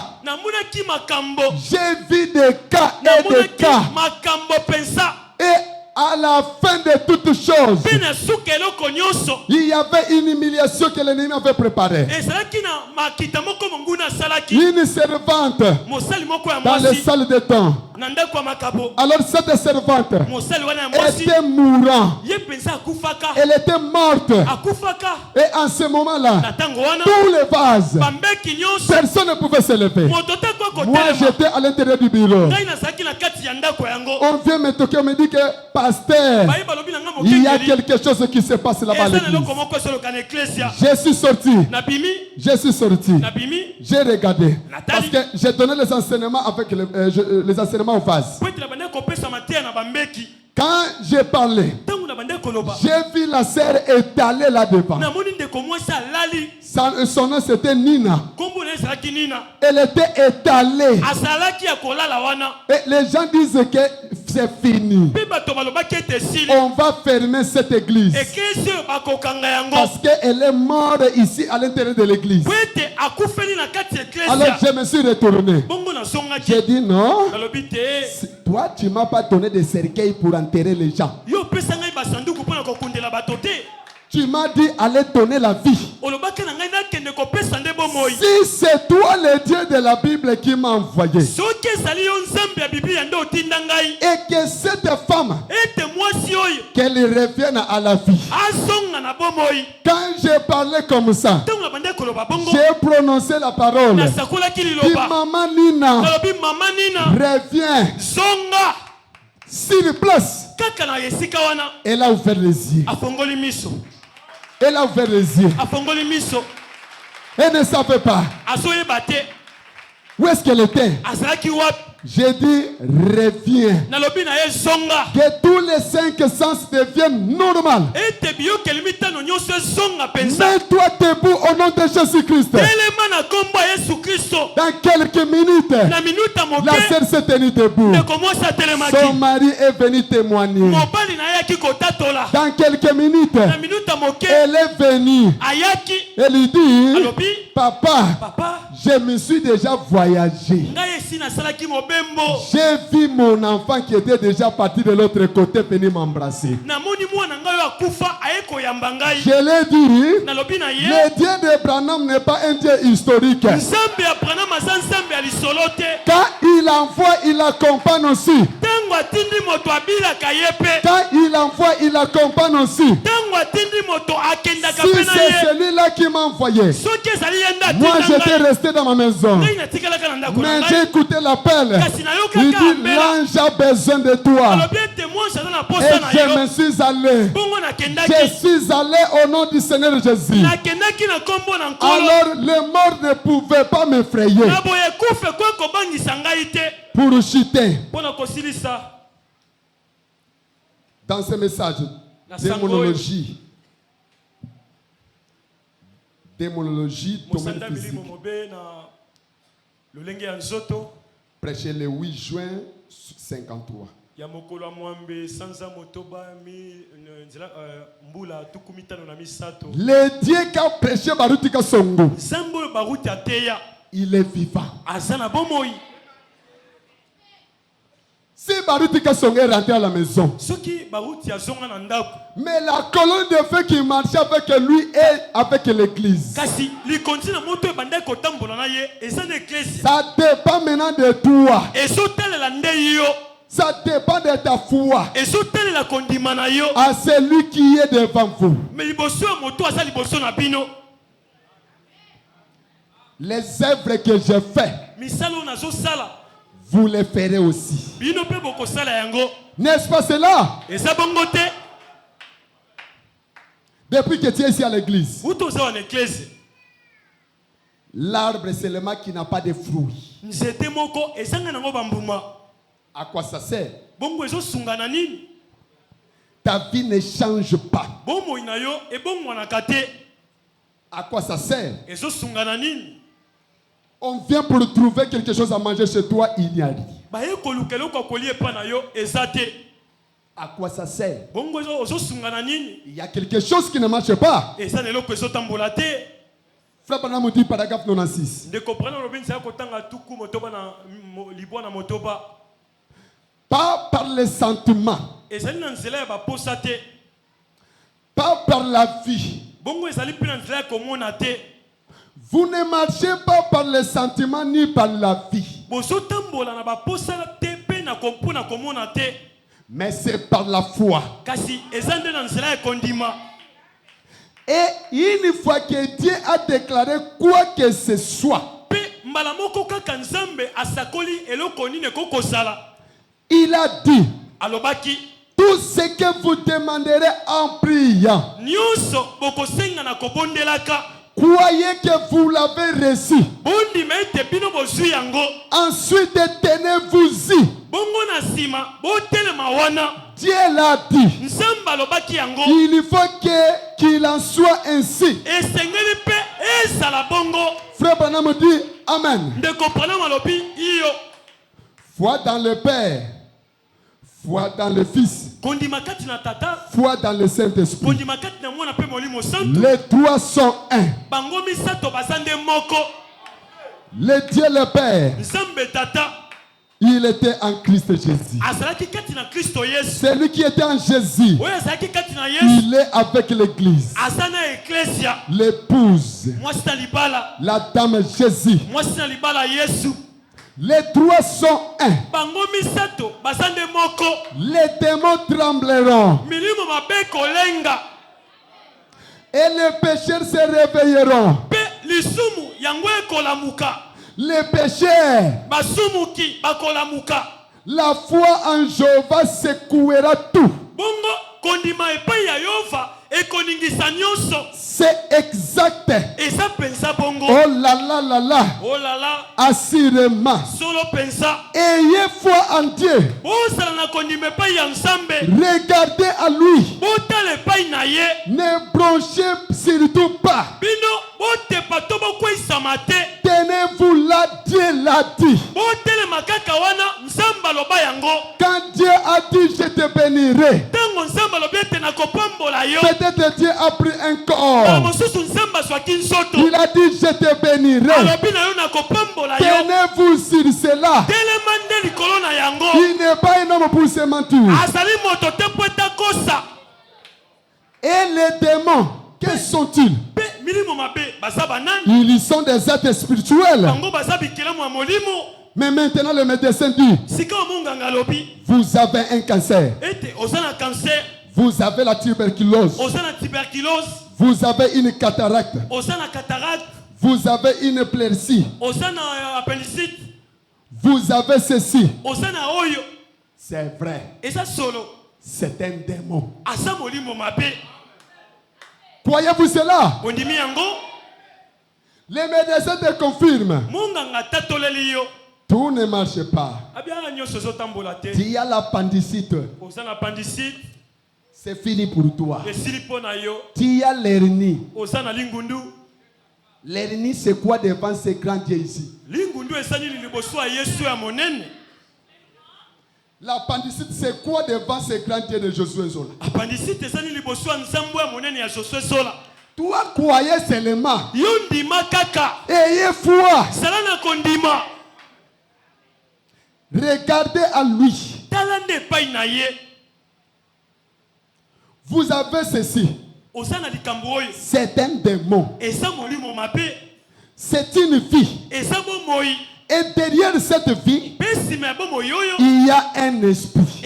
J'ai vu des cas et des cas. Et à la fin de toutes choses, il y avait une humiliation que l'ennemi avait préparée. Une servante dans les salles de temps. Alors cette servante était mourante. Elle était morte. Et en ce moment-là, tous les vases, personne ne pouvait se lever. Moi j'étais à l'intérieur du bureau. On vient me toquer, on me dit que pasteur, il y a quelque chose qui se passe là-bas à l'église. Je suis sorti. J'ai regardé. Parce que j'ai donné les enseignements avec les enseignements en face. Quand j'ai parlé, j'ai vu la sœur étalée là-devant. Son nom c'était Nina. Elle était étalée. Et les gens disent que c'est fini. On va fermer cette église. Parce qu'elle est morte ici à l'intérieur de l'église. Alors je me suis retourné. J'ai dit non. Toi tu ne m'as pas donné de cercueil pour enterrer les gens. Tu m'as dit aller donner la vie. Si c'est toi le Dieu de la Bible qui m'a envoyé, et que cette femme, qu'elle revienne à la vie. Quand j'ai parlé comme ça, j'ai prononcé la parole. Puis maman Nina, reviens. Sur place, elle a ouvert les yeux. Elle a ouvert les yeux. Elle ne savait pas où est-ce qu'elle était. J'ai dit, reviens. Que tous les 5 sens deviennent normaux. Mets-toi debout au nom de Jésus-Christ. Dans quelques minutes, la sœur s'est tenue debout. Son mari est venu témoigner. Dans quelques minutes, elle est venue. Elle lui dit, papa, je me suis déjà voyagé. J'ai vu mon enfant qui était déjà parti de l'autre côté venir m'embrasser. Je l'ai dit, le Dieu de Branham n'est pas un Dieu historique. Quand il envoie, il accompagne aussi. Quand il envoie, il accompagne aussi. Si c'est celui-là qui m'a envoyé, moi j'étais resté dans ma maison. Mais j'ai écouté l'appel. Il dit, l'ange a besoin de toi. Et je me suis allé. Je suis allé au nom du Seigneur Jésus. Alors les morts ne pouvaient pas m'effrayer. Pour chuter. Dans ce message, démonologie, domaine physique. Prêché le 8 juin 53. Le Dieu qui a prêché Barutika Songo, il est vivant. Si Barutika Songo est rentré à la maison, mais la colonne de feu qui marchait avec lui et avec l'église, ça dépend maintenant de toi. Ça dépend de ta foi. Et soutenu la condimana yo. À celui qui est devant vous. Mais liboso moto asa liboso na bino. Les œuvres que je fais, misalo nazo sala. Vous les ferez aussi. Bino pe boko sala yango. N'est-ce pas cela? Et ça bongo te. Depuis que tu es ici à l'église. Où tu es en église? L'arbre seulement qui n'a pas de fruits. Nzete moko ezanga nango bambuma. À quoi ça sert? Bongo ezo sungana nini? Ta vie ne change pas. Bongo inayo e bongo na kate. À quoi ça sert? Ezo sungana nini? On vient pour trouver quelque chose à manger chez toi, il n'y a rien. Ba ye kolukelo ko kolie pa na yo ezate. À quoi ça sert? Bongo ezo sungana nini? Il y a quelque chose qui ne marche pas. Et ça ne lo ko ezo tambola te. Frère Branham dit paragraphe 96. De comprendre Robinson ko tanga tuku motoba na libwa na motoba. Pas par les sentiments. Et ça n'a nzela ba posate. Pas par la vie. Bongo ezali pina nzela ko mona te. Vous ne marchez pas par les sentiments ni par la vie. Boso tambola na ba posala te pe na kompuna ko mona te. Mais c'est par la foi. Kasi ezande na nzela kondima. Et une fois que Dieu a déclaré quoi que ce soit, il a dit, tout ce que vous demanderez en priant, croyez que vous l'avez reçu. Ensuite, tenez-vous-y. Dieu l'a dit. Il faut qu'il en soit ainsi. Frère Branham dit Amen. Foi dans le Père, foi dans le Fils, foi dans le Saint-Esprit. Les trois sont un. Le Dieu le Père, il était en Christ Jésus. Celui qui était en Jésus, il est avec l'Église. L'épouse, la dame Jésus. Les trois sont un. Les démons trembleront. Et les pécheurs se réveilleront. Les pécheurs, la foi en Jéhovah secouera tout. C'est exact. Oh là là là là. Assurément. Ayez foi en Dieu. Regardez à lui. Ne branchez surtout pas. Tenez-vous là, Dieu l'a dit. Quand Dieu a dit je te bénirai, peut-être Dieu a pris un corps. Il a dit je te bénirai. Tenez-vous sur cela. Il n'est pas un homme pour se mentir. Et les démons, quels sont-ils? Ils sont des êtres spirituels. Mais maintenant le médecin dit, vous avez un cancer. Vous avez la tuberculose. Vous avez une cataracte. Vous avez une pleurésie. Vous avez ceci. C'est vrai. C'est un démon. Croyez-vous cela? Les médecins te confirment. Tout ne marche pas. Tu as l'appendicite. C'est fini pour toi. Tu as l'hernie. L'hernie, c'est quoi devant ces grands dieux ici? L'appendicite, c'est quoi devant ces grands dieux de Josué Zola? Toi, croyez seulement. Ayez foi. Regardez à lui. Vous avez ceci. C'est un démon. C'est une vie. Et derrière cette vie, il y a un esprit.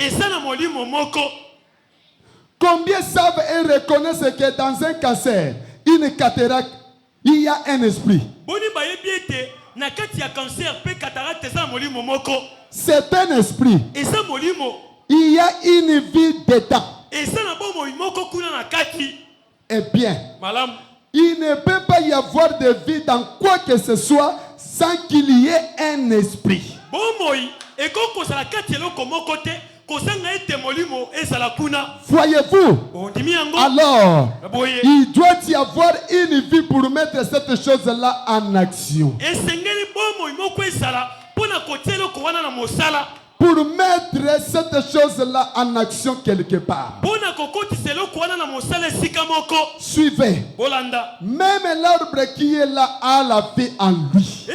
Combien savent et reconnaissent que dans un cancer, une cataracte, il y a un esprit? C'est un esprit. Il y a une vie dedans. Eh bien, il ne peut pas y avoir de vie dans quoi que ce soit sans qu'il y ait un esprit. Voyez-vous? Alors, il doit y avoir une vie pour mettre cette chose-là en action. Pour mettre cette chose-là en action quelque part. Suivez. Même l'arbre qui est là a la vie en lui.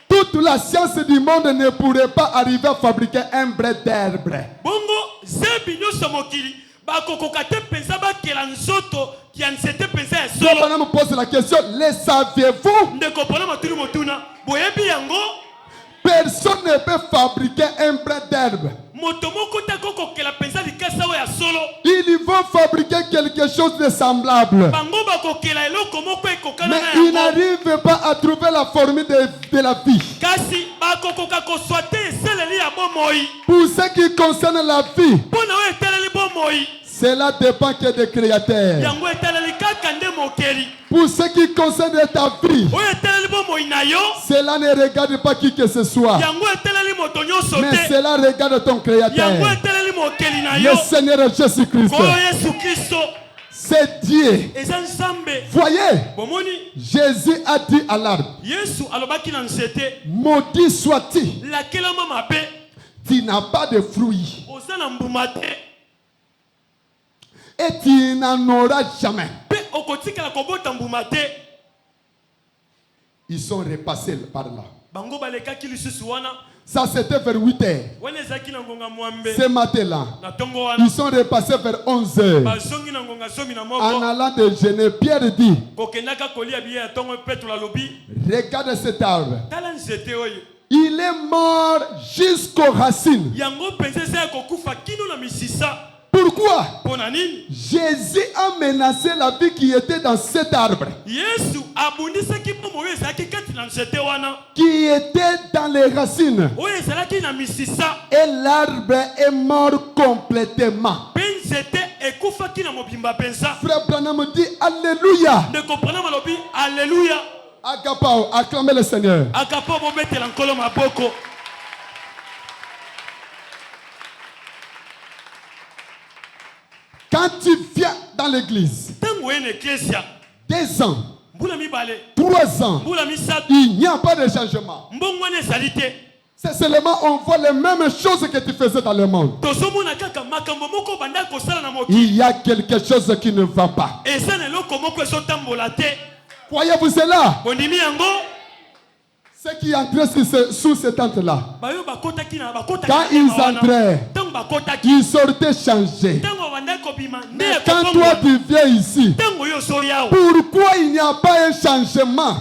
Toute la science du monde ne pourrait pas arriver à fabriquer un brin d'herbe. Je me pose la question, le saviez-vous? Personne ne peut fabriquer un brin d'herbe. Ils vont fabriquer quelque chose de semblable. Mais ils n'arrivent pas à trouver la formule de la vie. Pour ce qui concerne la vie, cela dépend que des créateurs. Pour ce qui concerne ta vie, cela ne regarde pas qui que ce soit. Mais cela regarde ton créateur. Le Seigneur Jésus-Christ. C'est Dieu. Voyez, Jésus a dit à l'arbre, maudit sois-tu, tu n'as pas de fruits. Et tu n'en auras jamais. Ils sont repassés par là. Ça c'était vers 8 heures. Ce matin-là, ils sont repassés vers 11 heures. En allant déjeuner, Pierre dit, regarde cet arbre. Il est mort jusqu'aux racines. Pourquoi? Jésus a menacé la vie qui était dans cet arbre, qui était dans les racines, et l'arbre est mort complètement. Frère Branham dit Alléluia. Agapao, acclamez le Seigneur. Quand tu viens dans l'église, 2 ans, 3 ans, il n'y a pas de changement. C'est seulement on voit les mêmes choses que tu faisais dans le monde. Il y a quelque chose qui ne va pas. Voyez-vous cela? Ceux qui entraient sous cette tente-là, quand ils entraient, ils sortaient changés. Mais quand toi tu viens ici, pourquoi il n'y a pas un changement?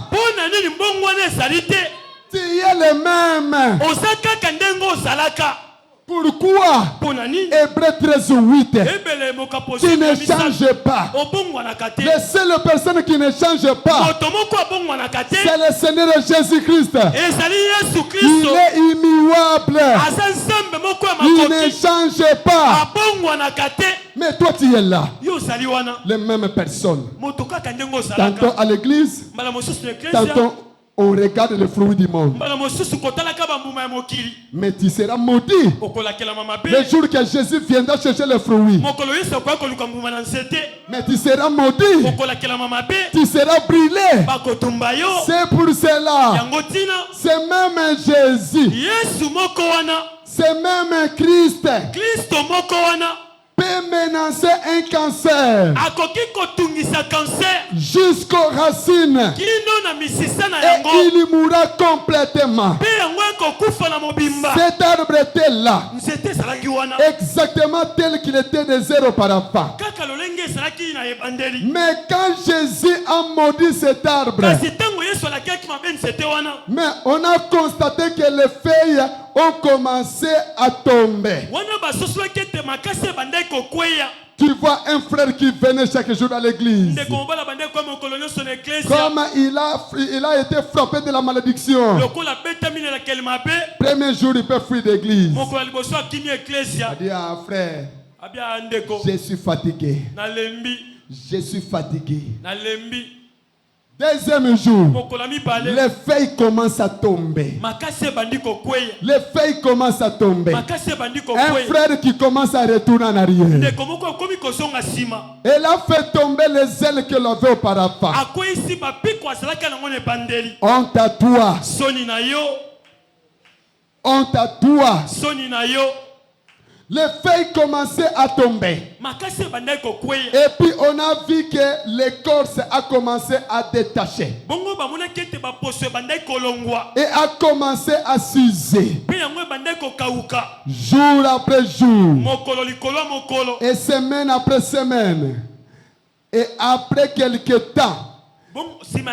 Tu es le même. Pourquoi? Hébreux 13:8. Qui ne change pas. La seule personne qui ne change pas, c'est le Seigneur Jésus-Christ. Il est immuable. Il ne change pas. Mais toi tu es là. Les mêmes personnes. Tantôt à l'église, tantôt on regarde le fruit du monde. Mais tu seras maudit le jour que Jésus viendra chercher le fruit. Mais tu seras maudit. Tu seras brûlé. C'est pour cela. C'est même Jésus. C'est même Christ. Peut menacer un cancer jusqu'aux racines et il mourra complètement. Cet arbre était là exactement tel qu'il était des heures auparavant. Mais quand Jésus a maudit cet arbre, Mais on a constaté que les feuilles ont commencé à tomber. Tu vois un frère qui venait chaque jour à l'église. Comme il a été frappé de la malédiction. Premier jour, il peut fuir l'église. Il a dit à un frère, je suis fatigué. Je suis fatigué. Deuxième jour, les feuilles commencent à tomber. Les feuilles commencent à tomber. Un frère qui commence à retourner en arrière. Elle a fait tomber les ailes qu'elle avait auparavant. Honte à toi. Honte à toi. Les feuilles commençaient à tomber. Et puis on a vu que l'écorce a commencé à détacher. Et a commencé à s'user. Jour après jour. Et semaine après semaine. Et après quelques temps, il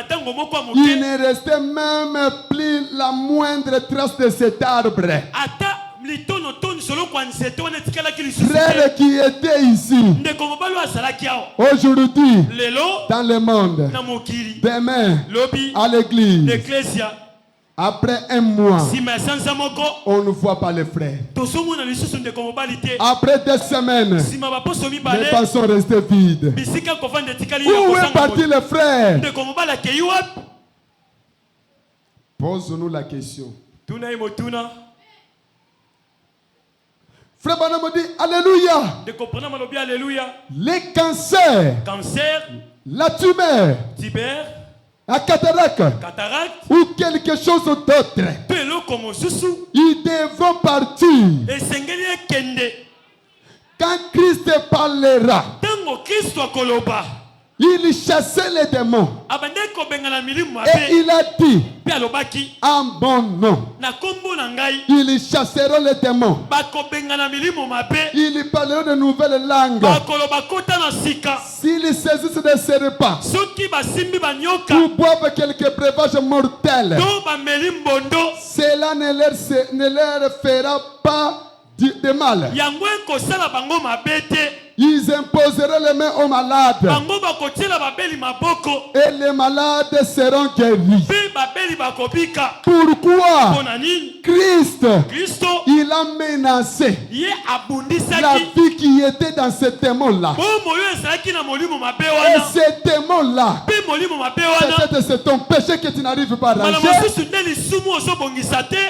ne restait même plus la moindre trace de cet arbre. Frère qui était ici, aujourd'hui, dans le monde, demain, à l'église, après un mois, on ne voit pas les frères. Après 2 semaines, les bancs sont restés vides. Où est parti le frère? Pose-nous la question. Frère Branham dit Alléluia. Les cancers, la tumeur, la cataracte ou quelque chose d'autre, ils devront partir. Quand Christ parlera, il chassait les démons. Et il a dit en bon nom, ils chasseront les démons. Ils parleront de nouvelles langues. S'ils saisissent des serpents ou boivent quelques breuvages mortels, cela ne leur fera pas de mal. Ils imposeront les mains aux malades. Et les malades seront guéris. Pourquoi? Christ, il a menacé la vie qui était dans ce démon-là. Et ce démon-là, peut-être c'est ton péché que tu n'arrives pas à ranger.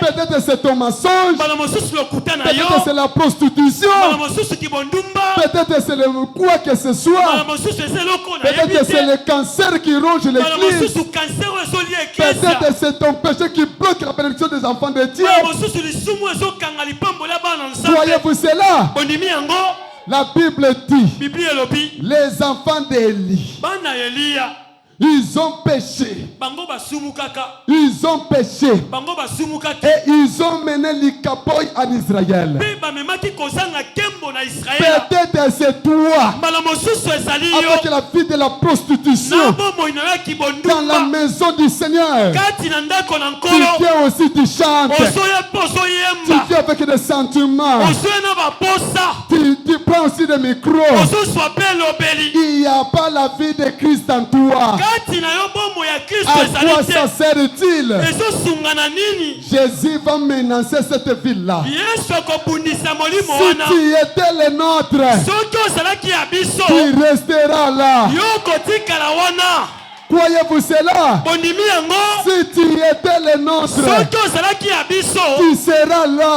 Peut-être c'est ton mensonge. Peut-être c'est la prostitution. Peut-être c'est le quoi que ce soit. Peut-être c'est le cancer qui ronge l'église. Peut-être c'est ton péché qui bloque la bénédiction des enfants de Dieu. Voyez-vous cela? La Bible dit les enfants d'Élie, ils ont péché. Ils ont péché. Et ils ont mené l'ikapoy en Israël. Peut-être c'est toi, avec la vie de la prostitution, dans la maison du Seigneur. Tu viens aussi, tu chantes. Tu viens avec des sentiments. Tu prends aussi des micros. Il n'y a pas la vie de Christ en toi. À quoi ça sert-il? Jésus va menacer cette ville-là. Si tu étais le nôtre, tu resteras là. Croyez-vous cela? Si tu étais le nôtre, tu seras là.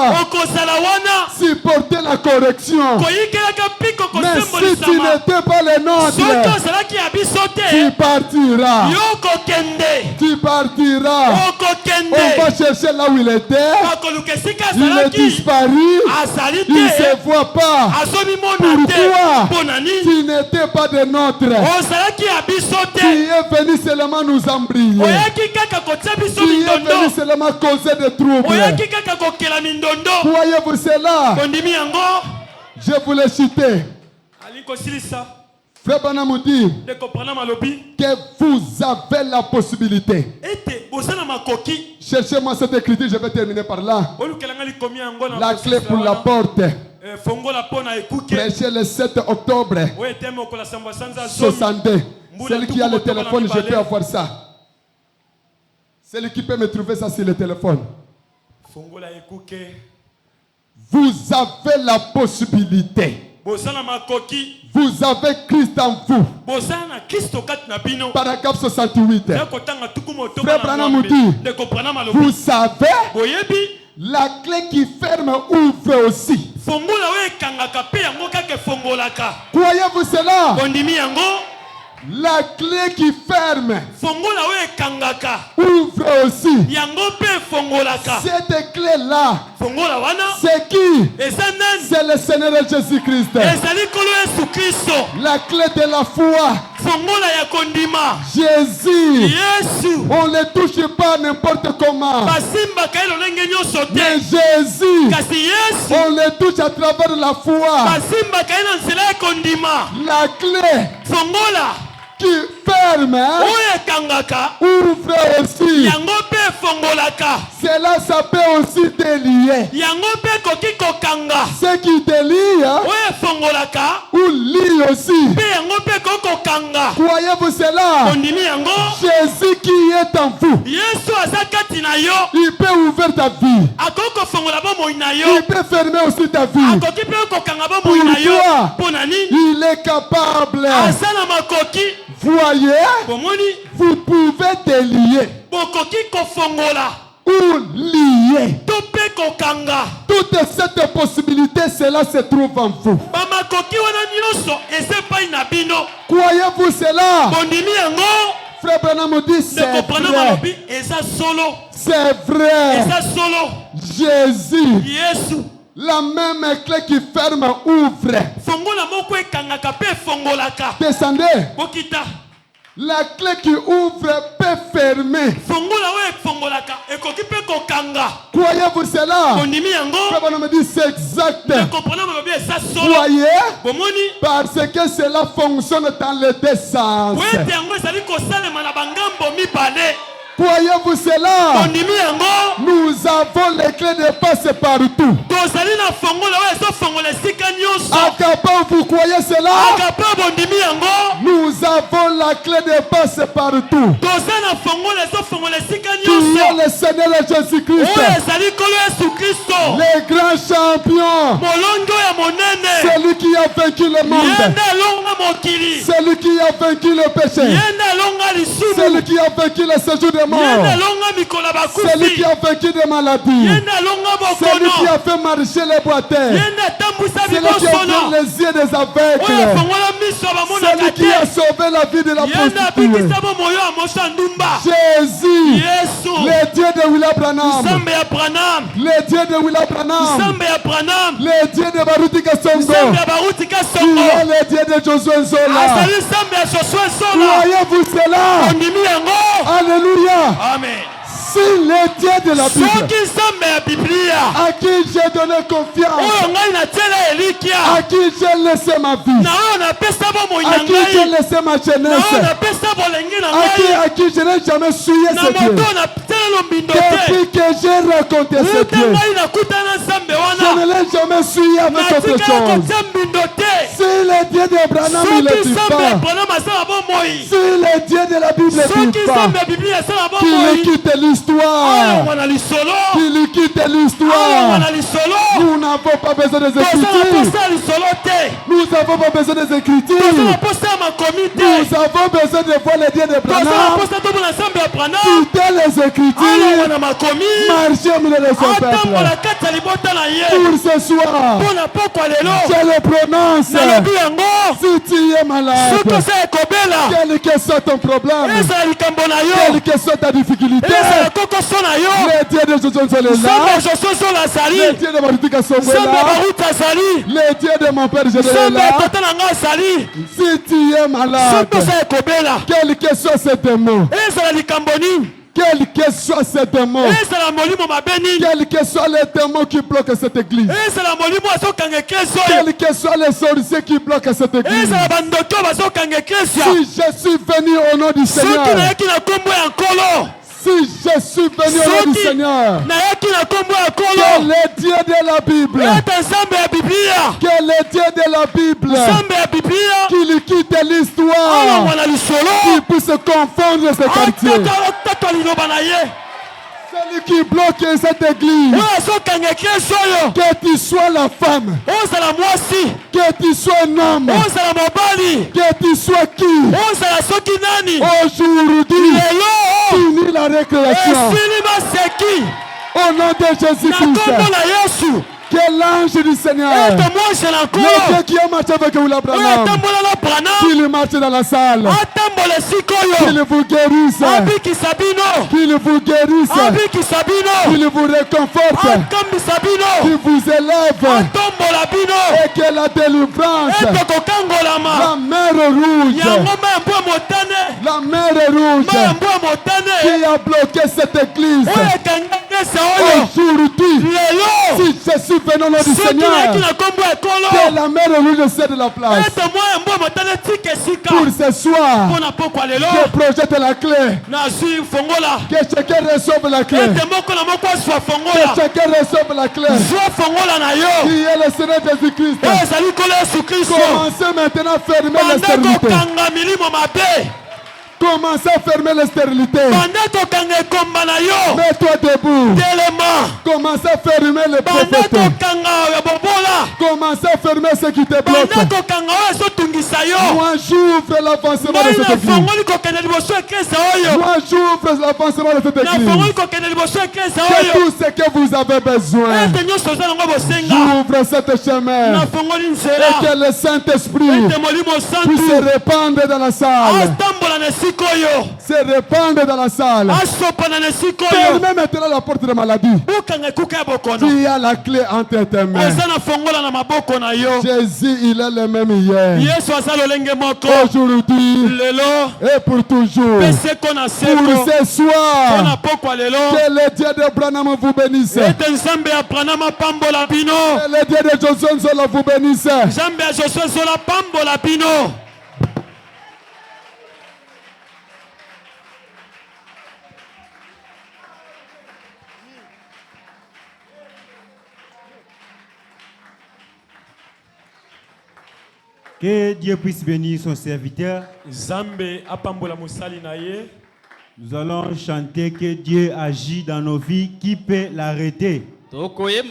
Supporter la correction. Mais si tu n'étais pas le nôtre, tu partiras. Tu partiras. On va chercher là où il était. Il est disparu. Il ne se voit pas. Pourquoi? Tu n'étais pas de nôtre. Tu es venu seulement nous embriller. Tu es venu seulement causer des troubles. Voyez-vous cela? Je voulais citer Frère Branham dit que vous avez la possibilité. Cherchez-moi cette écriture, je vais terminer par là. La clé pour la porte. Prêchez le 7 octobre 62. Celui qui a le téléphone, je peux avoir ça. Celui qui peut me trouver ça sur le téléphone. Vous avez la possibilité. Vous avez Christ en vous. Paragraphe 68. Frère Branham dit, vous savez, la clé qui ferme ouvre aussi. Croyez-vous cela? La clé qui ferme ouvre aussi. Cette clé-là, c'est qui? C'est le Seigneur Jésus-Christ. La clé de la foi. Jésus. On ne le touche pas n'importe comment. Mais Jésus, on le touche à travers la foi. La clé qui ferme ouvre aussi. Cela, ça peut aussi te lier. Ce qui te lie ou lie aussi. Croyez-vous cela? Jésus qui est en vous, il peut ouvrir ta vie. Il peut fermer aussi ta vie. Pourquoi? Il est capable. Voyez, vous pouvez te lier ou lier. Toute cette possibilité, cela se trouve en vous. Croyez-vous cela? Frère Branham dit, c'est vrai. C'est vrai. Jésus, la même clé qui ferme ouvre. Descendez. La clé qui ouvre peut fermer. Croyez-vous cela? Frère Branham dit, c'est exact. Voyez, parce que cela fonctionne dans les deux sens. Croyez-vous cela? Nous avons les clés de passe partout. Akapa, vous croyez cela? Nous avons la clé de passe partout. Qui est le Seigneur Jésus-Christ, le grand champion, celui qui a vaincu le monde, celui qui a vaincu le péché, celui qui a vaincu le séjour des morts, celui qui a vaincu des maladies, celui qui a fait marcher les boiteux, celui qui a ouvert les yeux des aveugles, celui qui a sauvé la vie de la prostituée. Jésus, le Dieu de William Branham, le Dieu de William Branham, le Dieu de Baruti Kasongo, le Dieu de Josué Nzola. Croyez-vous cela? Alléluia. Amen. Si le Dieu de la Bible, à qui j'ai donné confiance, à qui j'ai laissé ma vie, à qui j'ai laissé ma jeunesse, à qui je n'ai jamais suivi ce Dieu, depuis que j'ai rencontré ce Dieu, je ne l'ai jamais suivi avec autre chose. Si le Dieu de Branham ne le dit pas, si le Dieu de la Bible ne dit pas, qu'il quitte l'histoire, qui lui quitte l'histoire. Nous n'avons pas besoin des Écritures. Nous n'avons pas besoin des Écritures. Nous avons besoin de voir les dieux de Branham. Quitter les Écritures. Marcher au milieu de son peuple. Pour ce soir, je le prononce. Si tu es malade, quel que soit ton problème, quelle que soit ta difficulté, le Dieu de Josué est là, le Dieu de Baruti Kasongo est là, le Dieu de mon père Jésus est là. Si tu es malade, quel que soit ce démon, Quels que soient ces démons, quels que soient les démons qui bloquent cette église, quels que soient les sorciers qui bloquent cette église, si je suis venu au nom du Seigneur, si je suis venu au nom du Seigneur, quel est Dieu de la Bible, quel est Dieu de la Bible, qu'il quitte l'histoire, qu'il puisse confondre ces quartiers. Celui qui bloque cette église, que tu sois la femme, que tu sois un homme, que tu sois qui, aujourd'hui, finis la récréation. Au nom de Jésus-Christ. Que l'ange du Seigneur, le Dieu qui a marché avec William Branham, qu'il marche dans la salle, qu'il vous guérisse, qu'il vous guérisse, qu'il vous réconforte, qu'il vous élève, et que la délivrance, la mer rouge, qui a bloqué cette église, aujourd'hui, si je suis venu au nom du Seigneur, que la mer rouge cède la place. Pour ce soir, je projette la clé. Que chacun reçoive la clé. Que chacun reçoive la clé. Qui est le Seigneur Jésus-Christ. Commencez maintenant à fermer la stérilité. Commencez à fermer la stérilité. Mets-toi debout. Commencez à fermer les prophètes. Commencez à fermer ce qui te bloque. Moi j'ouvre l'avancement de cette église. Moi j'ouvre l'avancement de cette église. C'est tout ce que vous avez besoin. J'ouvre cette chemin. Et que le Saint-Esprit puisse se répandre dans la salle. Se répandre dans la salle. Fermez maintenant la porte de maladie. Tu as la clé entre tes mains. Jésus, il est le même hier, aujourd'hui et pour toujours. Pour ce soir, que le Dieu de Branham vous bénisse. Que le Dieu de Johnson Zola vous bénisse. Que Dieu puisse bénir son serviteur. Nous allons chanter que Dieu agit dans nos vies. Qui peut l'arrêter? Il est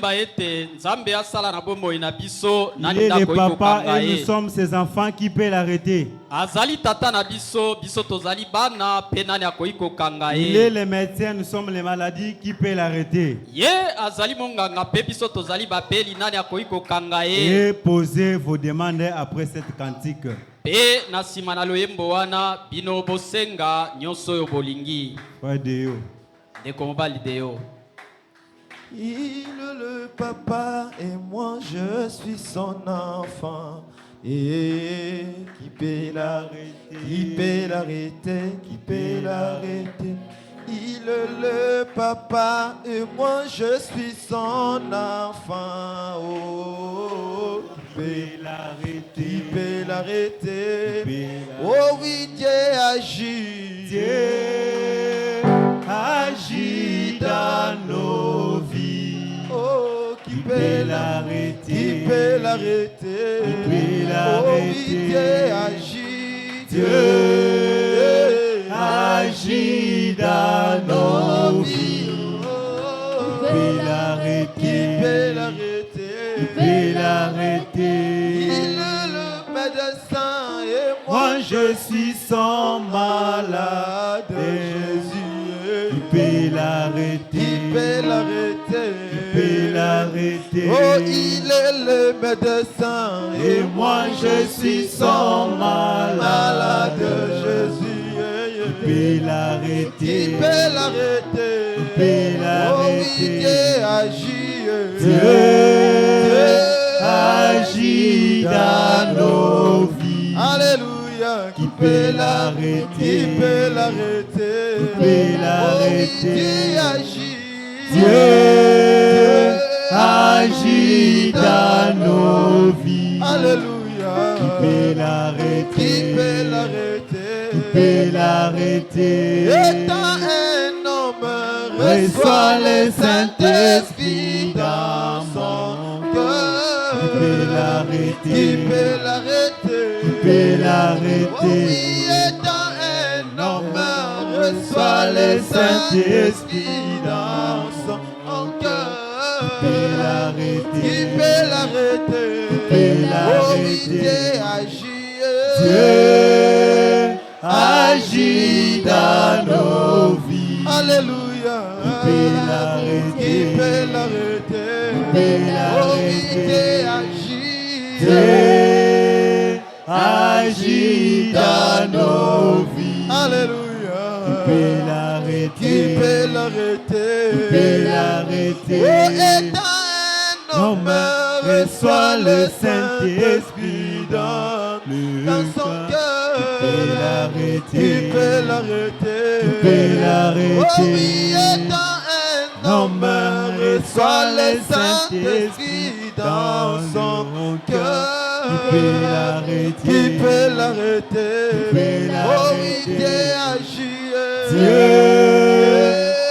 le papa et nous sommes ses enfants. Qui peut l'arrêter? Il est le médecin, nous sommes les maladies. Qui peut l'arrêter? Et posez vos demandes après cette cantique. Il est le papa et moi je suis son enfant. Et qui peut l'arrêter? Qui peut l'arrêter? Qui peut l'arrêter? Il est le papa et moi je suis son enfant. Oh, qui peut l'arrêter? Qui peut l'arrêter? Oh oui, Dieu agit. Dieu agit dans nos vies. Oh, qui peut l'arrêter? Qui peut l'arrêter? Qui peut l'arrêter? Oh oui, Dieu agit. Dieu agit dans nos vies. Qui peut l'arrêter? Qui peut l'arrêter? Qui peut l'arrêter? Il est le médecin et moi je suis son malade. Jésus, qui peut l'arrêter? Qui peut l'arrêter? Qui peut l'arrêter? Oh, il est le médecin et moi je suis son malade. Jésus, qui peut l'arrêter? Qui peut l'arrêter? Qui peut l'arrêter? Oh oui, Dieu agit. Dieu agit dans nos vies. Alléluia. Qui peut l'arrêter? Qui peut l'arrêter? Qui peut l'arrêter. Dieu agit dans nos vies. Alléluia. Qui peut l'arrêter? Qui peut l'arrêter? Qui peut l'arrêter? Étant un homme, reçoit le Saint-Esprit dans son cœur. Qui peut l'arrêter? Qui peut l'arrêter? Qui peut l'arrêter? Oh oui, étant un homme, reçoit le Saint-Esprit dans son cœur. Qui peut l'arrêter? Qui peut l'arrêter? Oh oui, Dieu agit. Dieu agit dans nos vies. Alléluia. Qui peut l'arrêter? Qui peut l'arrêter? Qui peut Oh oui, Dieu l'arrêter? agit. Dieu agit dans nos vies. Alléluia. Qui peut l'arrêter? Qui peut l'arrêter? Qui peut l'arrêter? Oh, étant un homme, reçoit le Saint-Esprit dans son cœur. Qui peut l'arrêter? Qui peut l'arrêter? Qui peut l'arrêter? Oh oui, étant un homme, reçoit le Saint-Esprit dans son cœur. Qui peut l'arrêter? Qui peut l'arrêter? Qui peut Oh oui, l'arrêter? Dieu agit. Dieu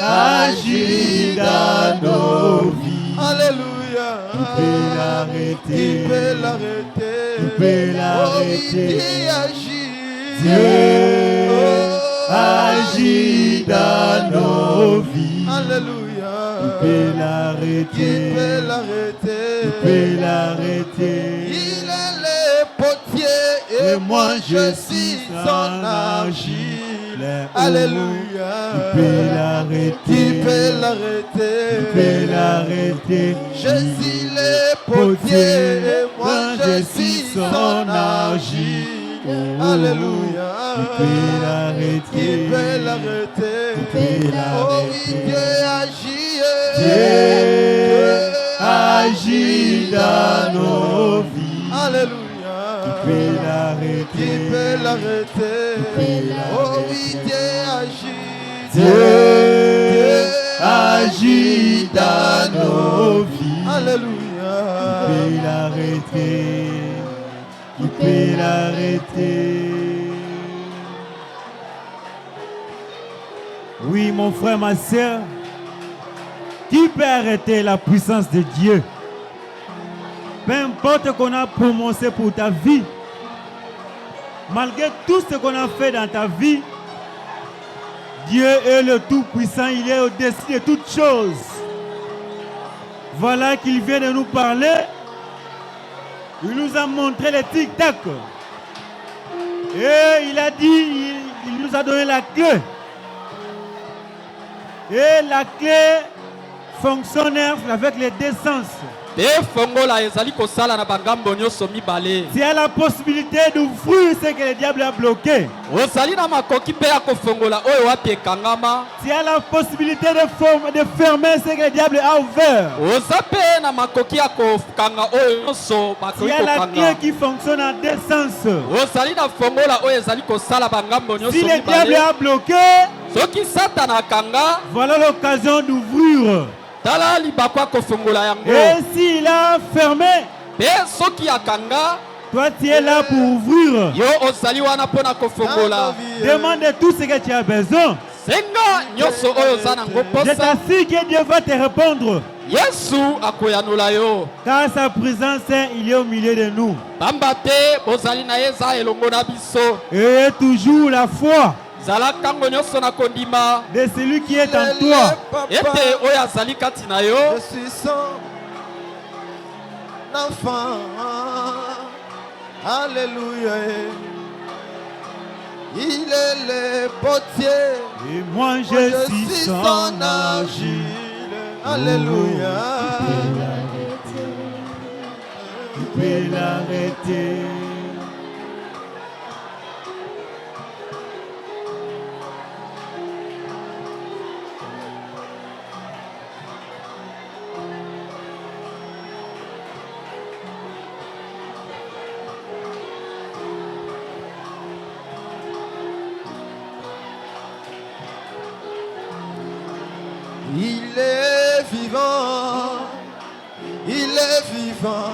agit dans nos vies. Alléluia. Qui peut l'arrêter? Qui peut l'arrêter? Qui peut Oh oui, l'arrêter? Dieu agit. Dieu agit dans nos vies. Alléluia. Qui peut Qui l'arrêter? peut l'arrêter? Qui peut l'arrêter? Il est le potier et moi je suis son argile. Alléluia. Qui peut l'arrêter? Qui peut l'arrêter? Qui peut l'arrêter? Je suis le potier et moi je suis son argile. Alléluia. Qui peut l'arrêter? Qui peut l'arrêter? peut Oh l'arrêter? oui, Dieu agit. Dieu agit dans nos vies. Alléluia. Qui peut l'arrêter? Qui peut l'arrêter? peut Oh oui, Dieu agit. Dieu agit dans nos vies. Alléluia. Qui peut l'arrêter? Qui peut l'arrêter? Oui, mon frère, ma soeur, qui peut arrêter la puissance de Dieu? Peu importe qu'on a prononcé pour ta vie, malgré tout ce qu'on a fait dans ta vie, Dieu est le Tout-Puissant, il est au-dessus de toutes choses. Voilà qu'il vient de nous parler. Il nous a montré les tic-tac. Et il a dit, il nous a donné la clé. Et la clé fonctionne avec les deux sens. Tu as la possibilité d'ouvrir ce que le diable a bloqué. Tu as la possibilité de fermer ce que le diable a ouvert. Tu as la clé qui fonctionne en deux sens. Si le diable a bloqué, voilà l'occasion d'ouvrir. Et s'il a fermé, toi tu es là pour ouvrir. Demande tout ce que tu as besoin. Je t'assure que Dieu va te répondre. Car sa présence, il est au milieu de nous. Et toujours la foi de celui qui est en toi. Je suis son enfant. Alléluia. Il est le potier. Et moi je suis son argile. Alléluia. Tu peux l'arrêter. Il est vivant. Il est vivant.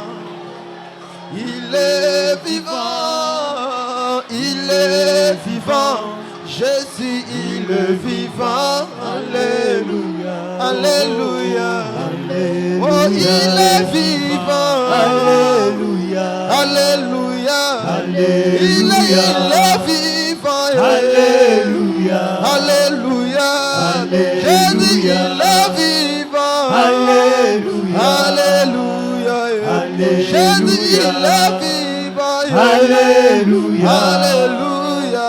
Il est vivant. Il est vivant. Jésus, il est vivant. Alléluia. Alléluia. Alléluia. Oh, il est vivant. Alléluia. Alléluia. Alléluia. Il est vivant. Alléluia. Alléluia. Jésus, il est vivant. Alléluia. Alléluia. Jésus, il est vivant. Alléluia. Alléluia.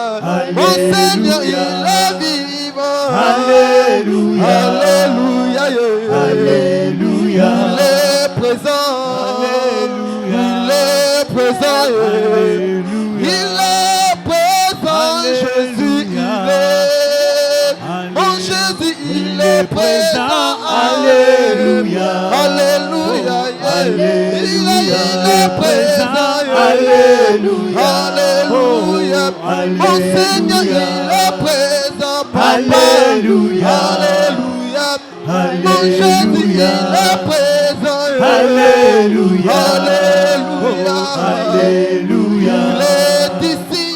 Mon Seigneur, il est vivant. Alléluia. Alléluia. Alléluia. Il est présent. Alléluia. Il est présent. Il est présent. Jésus, il est. Mon Jésus, il est présent. Alléluia. Alléluia. Il est présent. Alléluia. Alléluia. Mon Seigneur, il est présent. Alléluia. Alléluia. Mon Jésus, il est présent. Alléluia. Alléluia. Alléluia. Il est ici.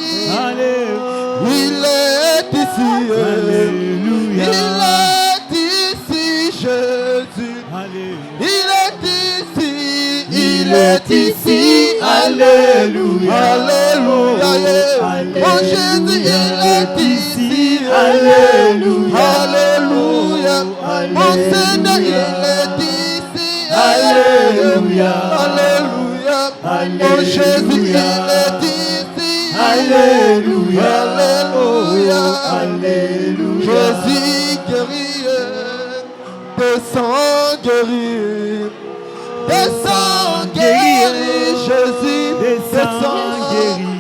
Il est ici. Alléluia. Il est ici, Jésus. Il est ici. Il est ici. Alléluia. Alléluia. Mon Jésus, il est ici. Alléluia. Alléluia. Mon Seigneur, il est ici. Alléluia. Alléluia. Mon Jésus, il est ici. Alléluia. Alléluia. Alléluia. Jésus guérit, descend guérir. Descends guérir, Jésus, descends guérir.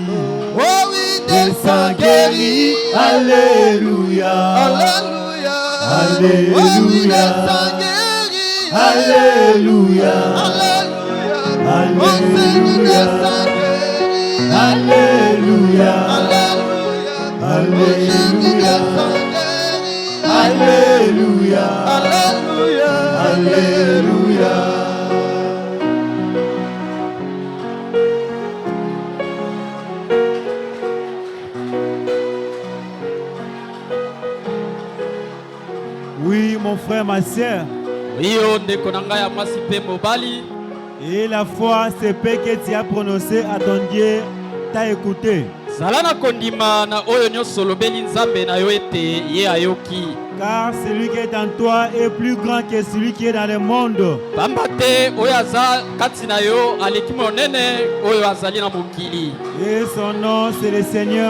Oh oui, descends guérir. Alléluia. Alléluia. Alléluia. Oh oui, descends guérir. Alléluia. Alléluia. Oh Seigneur, descends guérir. Alléluia. Alléluia. Alléluia. Alléluia. Alléluia. Alléluia. Oui, mon frère, ma soeur. Et la foi, c'est paix que tu as prononcé à ton Dieu, t'a écouté. Car celui qui est en toi est plus grand que celui qui est dans le monde. Et son nom, c'est le Seigneur.